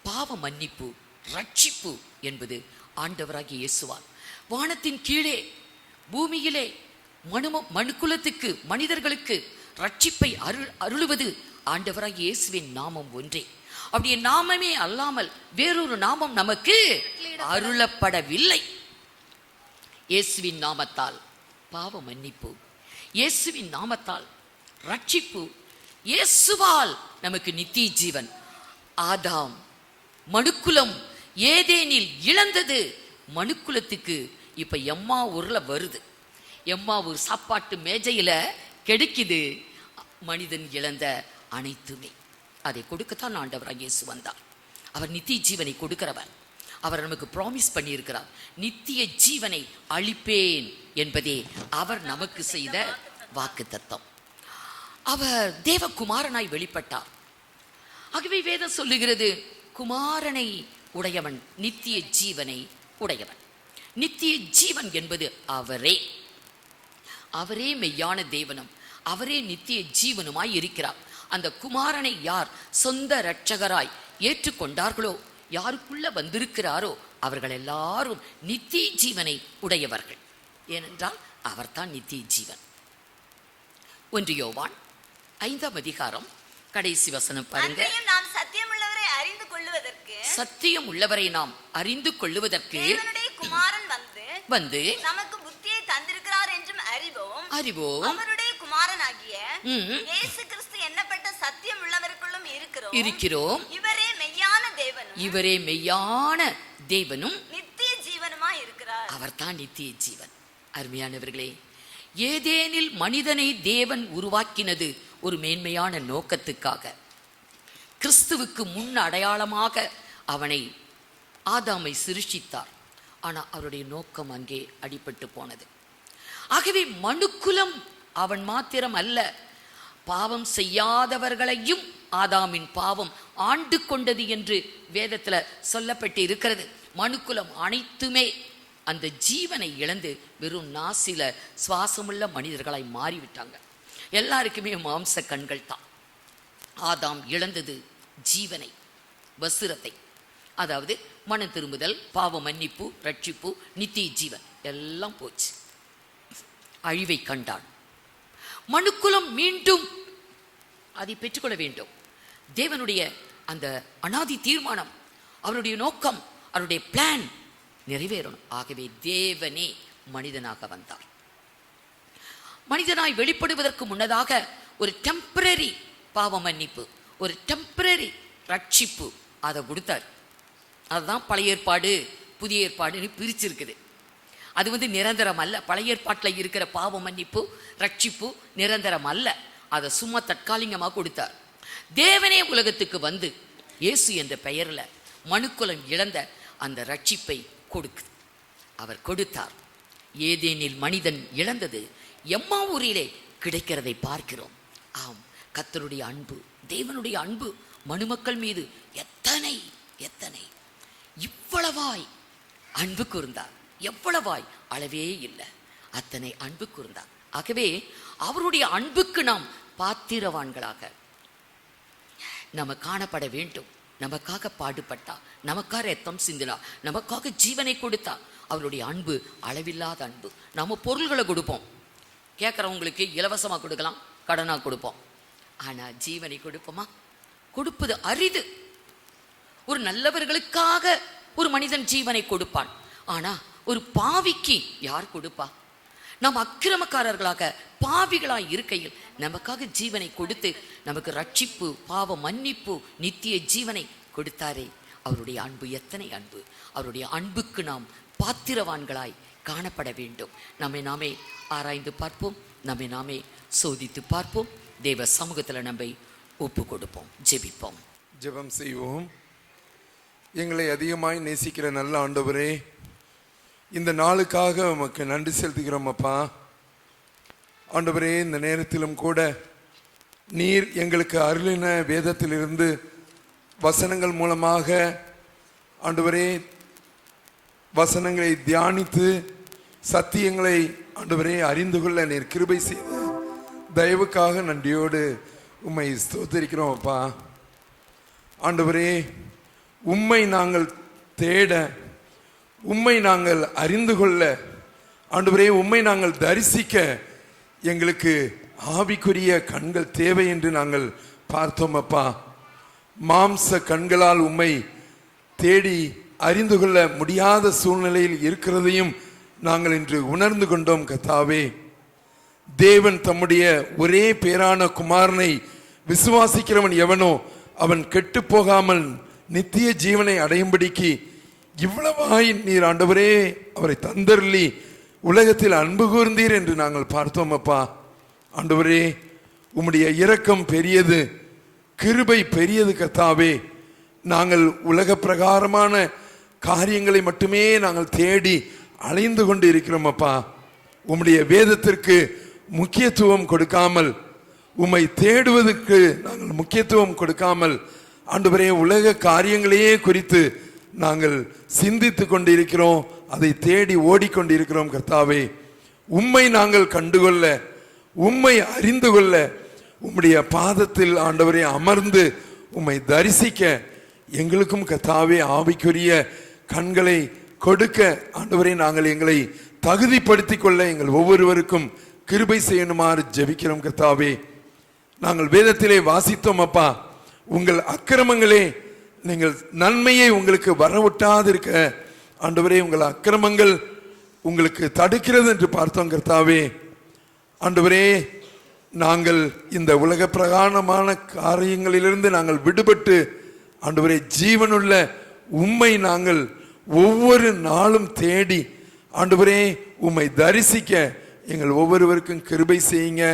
பாவ மன்னிப்பு, ரட்சிப்பு என்பது ஆண்டவராகிய இயேசுவால். வானத்தின் கீழே பூமியிலே மனுக்குலத்துக்கு, மனிதர்களுக்கு ரட்சிப்பை அருளுவது ஆண்டவராகிய இயேசுவின் நாமம் ஒன்றே. அப்படியே நாமமே அல்லாமல் வேறொரு நாமம் நமக்கு அருளப்படவில்லை. இயேசுவின் நாமத்தால் பாவ மன்னிப்பு, இயேசுவின் நாமத்தால் ரட்சிப்பு, இயேசுவால் நமக்கு நித்திய ஜீவன். ஆதாம் மனுக்குலம் ஏதேனில் இழந்தது மனுக்குலத்துக்கு இப்ப எம்மா ஊர்ல வருது. எம்மா ஊர் சாப்பாட்டு மேஜையில கிடைக்குது மனிதன் இழந்த அனைத்துமே. அதை கொடுக்கத்தான் ஆண்டவராகிய இயேசு வந்தார். அவர் நித்திய ஜீவனை கொடுக்கிறவர். அவர் நமக்கு ப்ராமிஸ் பண்ணியிருக்கிறார். நித்திய ஜீவனை அளிப்பேன் என்பதே அவர் நமக்கு செய்த வாக்குத்தத்தம். அவர் தேவகுமாரனாய் வெளிப்பட்டார். ஆகவே வேதம் சொல்லுகிறது, குமாரனை உடையவன் நித்திய ஜீவனை உடையவன். நித்திய ஜீவன் என்பது அவரே. அவரே மெய்யான தேவனும் அவரே நித்திய ஜீவனுமாய் இருக்கிறார். அந்த குமாரனை யார் சொந்த இரட்சகராய் ஏற்றுக்கொண்டார்களோ, யாருக்குள்ள வந்திருக்கிறாரோ, அவர்கள் எல்லாரும் நித்திய ஜீவனை உடையவர்கள். ஏனென்றால் அவர்தான் நித்திய ஜீவன். 1 யோவான் 5ஆம் அதிகாரம் கடைசி வசனம் பாருங்க. நாம் சத்தியம் உள்ளவரை அறிந்து கொள்வதற்கு, சத்தியம் உள்ளவரை நாம் அறிந்து கொள்வதற்கு குமாரன் வந்து நமக்கு புத்தியை தந்திருக்கிறார் என்றும் அறிவோம். அவருடைய குமாரனாகிய இயேசு கிறிஸ்து என்னப்பட்ட சத்தியம் உள்ளவருக்குள்ளும் இருக்கிறோம். இவரே மெய்யான தேவனும் நித்திய ஜீவனுமாய் இருக்கிறார். அவர்தான் நித்திய ஜீவன். அருமையானவர்களே, ஏதேனில் மனிதனை தேவன் உருவாக்கினது ஒரு மேன்மையான நோக்கத்துக்காக. கிறிஸ்துவுக்கு முன் அடையாளமாக அவனை ஆதாமை சிருஷ்டித்தார். ஆனா அவருடைய நோக்கம் அங்கே அடிபட்டு போனது. ஆகவே மனுக்குலம் அவன் மாத்திரம் அல்ல, பாவம் செய்யாதவர்களையும் ஆதாமின் பாவம் ஆண்டு கொண்டது என்று வேதத்துல சொல்லப்பட்டு இருக்கிறது. மனுக்குலம் அனைத்துமே அந்த ஜீவனை இழந்து வெறும் நாசில சுவாசமுள்ள மனிதர்களாய் மாறிவிட்டாங்க. எல்லாருக்குமே மாம்ச கண்கள் தான். ஆதாம் இழந்தது ஜீவனை, வசுரத்தை, அதாவது மனம் திரும்புதல், பாவ மன்னிப்பு, ரட்சிப்பு, நித்திய ஜீவன் எல்லாம் போச்சு. அழிவை கண்டான். மனுக்குலம் மீண்டும் அதை பெற்றுக்கொள்ள வேண்டும். தேவனுடைய அந்த அனாதி தீர்மானம், அவருடைய நோக்கம், அவருடைய பிளான் நிறைவேறணும். ஆகவே தேவனே மனிதனாக வந்தார். மனிதனாய் வெளிப்படுவதற்கு முன்னதாக ஒரு டெம்பரரி பாவ மன்னிப்பு, ஒரு டெம்பரரி ரட்சிப்பு அதை கொடுத்தார். அதுதான் பழைய ஏற்பாடு புதிய ஏற்பாடுன்னு பிரிச்சிருக்குது. அது நிரந்தரம் அல்ல. பழைய ஏற்பாட்டில் இருக்கிற பாவ மன்னிப்பு, ரட்சிப்பு நிரந்தரம் அல்ல. அதை சும்மா தற்காலிகமாக கொடுத்தார். தேவனே உலகத்துக்கு வந்து இயேசு என்ற பெயரில் மனுக்குலம் இழந்த அந்த ரட்சிப்பை கொடுக்குது. அவர் கொடுத்தார். ஏதேனில் மனிதன் இழந்தது எம்மா ஊரிலே கிடைக்கிறதை பார்க்கிறோம். ஆம், கர்த்தருடைய அன்பு, தேவனுடைய அன்பு மனுமக்கள் மீது எத்தனை எத்தனை! இவ்வளவாய் அன்பு கூர்ந்தார். எவ்வளவாய் அளவே இல்லை, அத்தனை அன்பு கூர்ந்தார். ஆகவே அவருடைய அன்புக்கு நாம் பாத்திரவான்களாக நம்ம காணப்பட வேண்டும். நமக்காக பாடுபட்டா, நமக்காக ரத்தம் சிந்தினா, நமக்காக ஜீவனை கொடுத்தா. அவருடைய அன்பு அளவில்லாத அன்பு. நம்ம பொருள்களை கொடுப்போம், கேட்குறவங்களுக்கு இலவசமாக கொடுக்கலாம், கடனாக கொடுப்போம். ஆனால் ஜீவனை கொடுப்போமா? கொடுப்பது அரிது. ஒரு நல்லவர்களுக்காக ஒரு மனிதன் ஜீவனை கொடுப்பான். ஆனா ஒரு பாவிக்கு யார் கொடுப்பா? நாம் அக்கிரமக்காரர்களாக பாவிகளாய் இருக்கையில் நமக்காக ஜீவனை கொடுத்து நமக்கு ரட்சிப்பு, பாவ மன்னிப்பு, நித்திய ஜீவனை கொடுத்தாரே. அவருடைய அன்பு எத்தனை அன்பு! அவருடைய அன்புக்கு நாம் பாத்திரவான்களாய் காணப்பட வேண்டும். நம்மை நாமே ஆராய்ந்து பார்ப்போம், நம்மை நாமே சோதித்து பார்ப்போம். தேவ சமூகத்தில் நம்மை ஒப்பு கொடுப்போம், ஜெபிப்போம். ஜெபம் செய்வோம். எங்களை அதிகமாய் நேசிக்கிற நல்ல ஆண்டவரே, இந்த நாளுக்காக உமக்கு நன்றி செலுத்துகிறோம் அப்பா. ஆண்டவரே, இந்த நேரத்திலும் கூட நீர் எங்களுக்கு அருளின வேதத்திலிருந்து வசனங்கள் மூலமாக ஆண்டவரே வசனங்களை தியானித்து சத்தியங்களை ஆண்டவரே அறிந்து கொள்ள நீர் கிருபை செய்து தயவுக்காக நன்றியோடு உம்மை ஸ்தோத்திரிக்கிறோம் அப்பா. ஆண்டவரே, உம்மை நாங்கள் தேட, உம்மை நாங்கள் அறிந்து கொள்ள, ஆண்டவரே உம்மை நாங்கள் தரிசிக்க எங்களுக்கு ஆவிக்குரிய கண்கள் தேவை என்று நாங்கள் பார்த்தோம் அப்பா. மாம்ச கண்களால் உம்மை தேடி அறிந்து கொள்ள முடியாத சூழ்நிலையில் இருக்கிறதையும் நாங்கள் இன்று உணர்ந்து கொண்டோம் கர்த்தாவே. தேவன் தம்முடைய ஒரே பேரான குமாரனை விசுவாசிக்கிறவன் எவனோ அவன் கெட்டு போகாமல் நித்திய ஜீவனை அடையும்படிக்கு இவ்வளவாய் நீர் ஆண்டவரே அவரை தந்தருளி உலகத்தில் அன்பு கூர்ந்தீர் என்று நாங்கள் பார்த்தோம் அப்பா. ஆண்டவரே உம்முடைய இரக்கம் பெரியது, கிருபை பெரியது கர்த்தாவே. நாங்கள் உலக பிரகாரமான காரியங்களை மட்டுமே நாங்கள் தேடி அலைந்து கொண்டு இருக்கிறோம் அப்பா. உம்முடைய வேதத்திற்கு முக்கியத்துவம் கொடுக்காமல், உம்மை தேடுவதற்கு நாங்கள் முக்கியத்துவம் கொடுக்காமல் ஆண்டவரே உலக காரியங்களையே குறித்து நாங்கள் சிந்தித்து கொண்டிருக்கிறோம், அதை தேடி ஓடிக்கொண்டிருக்கிறோம் கர்த்தாவே. உம்மை நாங்கள் கண்டுகொள்ள, உம்மை அறிந்து கொள்ள, உம்முடைய பாதத்தில் ஆண்டவரே அமர்ந்து உம்மை தரிசிக்க எங்களுக்கும் கர்த்தாவே ஆவிக்குரிய கண்களை கொடுக்க ஆண்டவரே நாங்கள் எங்களை தகுதிப்படுத்திக் கொள்ள எங்கள் ஒவ்வொருவருக்கும் கிருபை செய்யணுமாறு ஜெபிக்கிறோம் கர்த்தாவே. நாங்கள் வேதத்திலே வாசித்தோம் அப்பா, உங்கள் அக்கிரமங்களே நீங்கள் நன்மையை உங்களுக்கு வரவிட்டாதிருக்க ஆண்டவரே உங்கள் அக்கிரமங்கள் உங்களுக்கு தடுக்கிறது என்று பார்த்தோம் கர்த்தாவே. ஆண்டவரே நாங்கள் இந்த உலக பிரகாரமான காரியங்களிலிருந்து நாங்கள் விடுபட்டு ஆண்டவரே ஜீவனுள்ள உம்மை நாங்கள் ஒவ்வொரு நாளும் தேடி ஆண்டவரே உம்மை தரிசிக்க எங்கள் ஒவ்வொருவருக்கும் கிருபை செய்யுங்க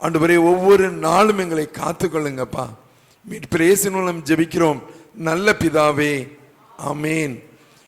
ஆண்டவரே. ஒவ்வொரு நாளும் எங்களை காத்துக்கொள்ளுங்கப்பா. மீட்பர் இயேசுவின் மூலம் ஜெபிக்கிறோம் நல்ல பிதாவே, ஆமேன்.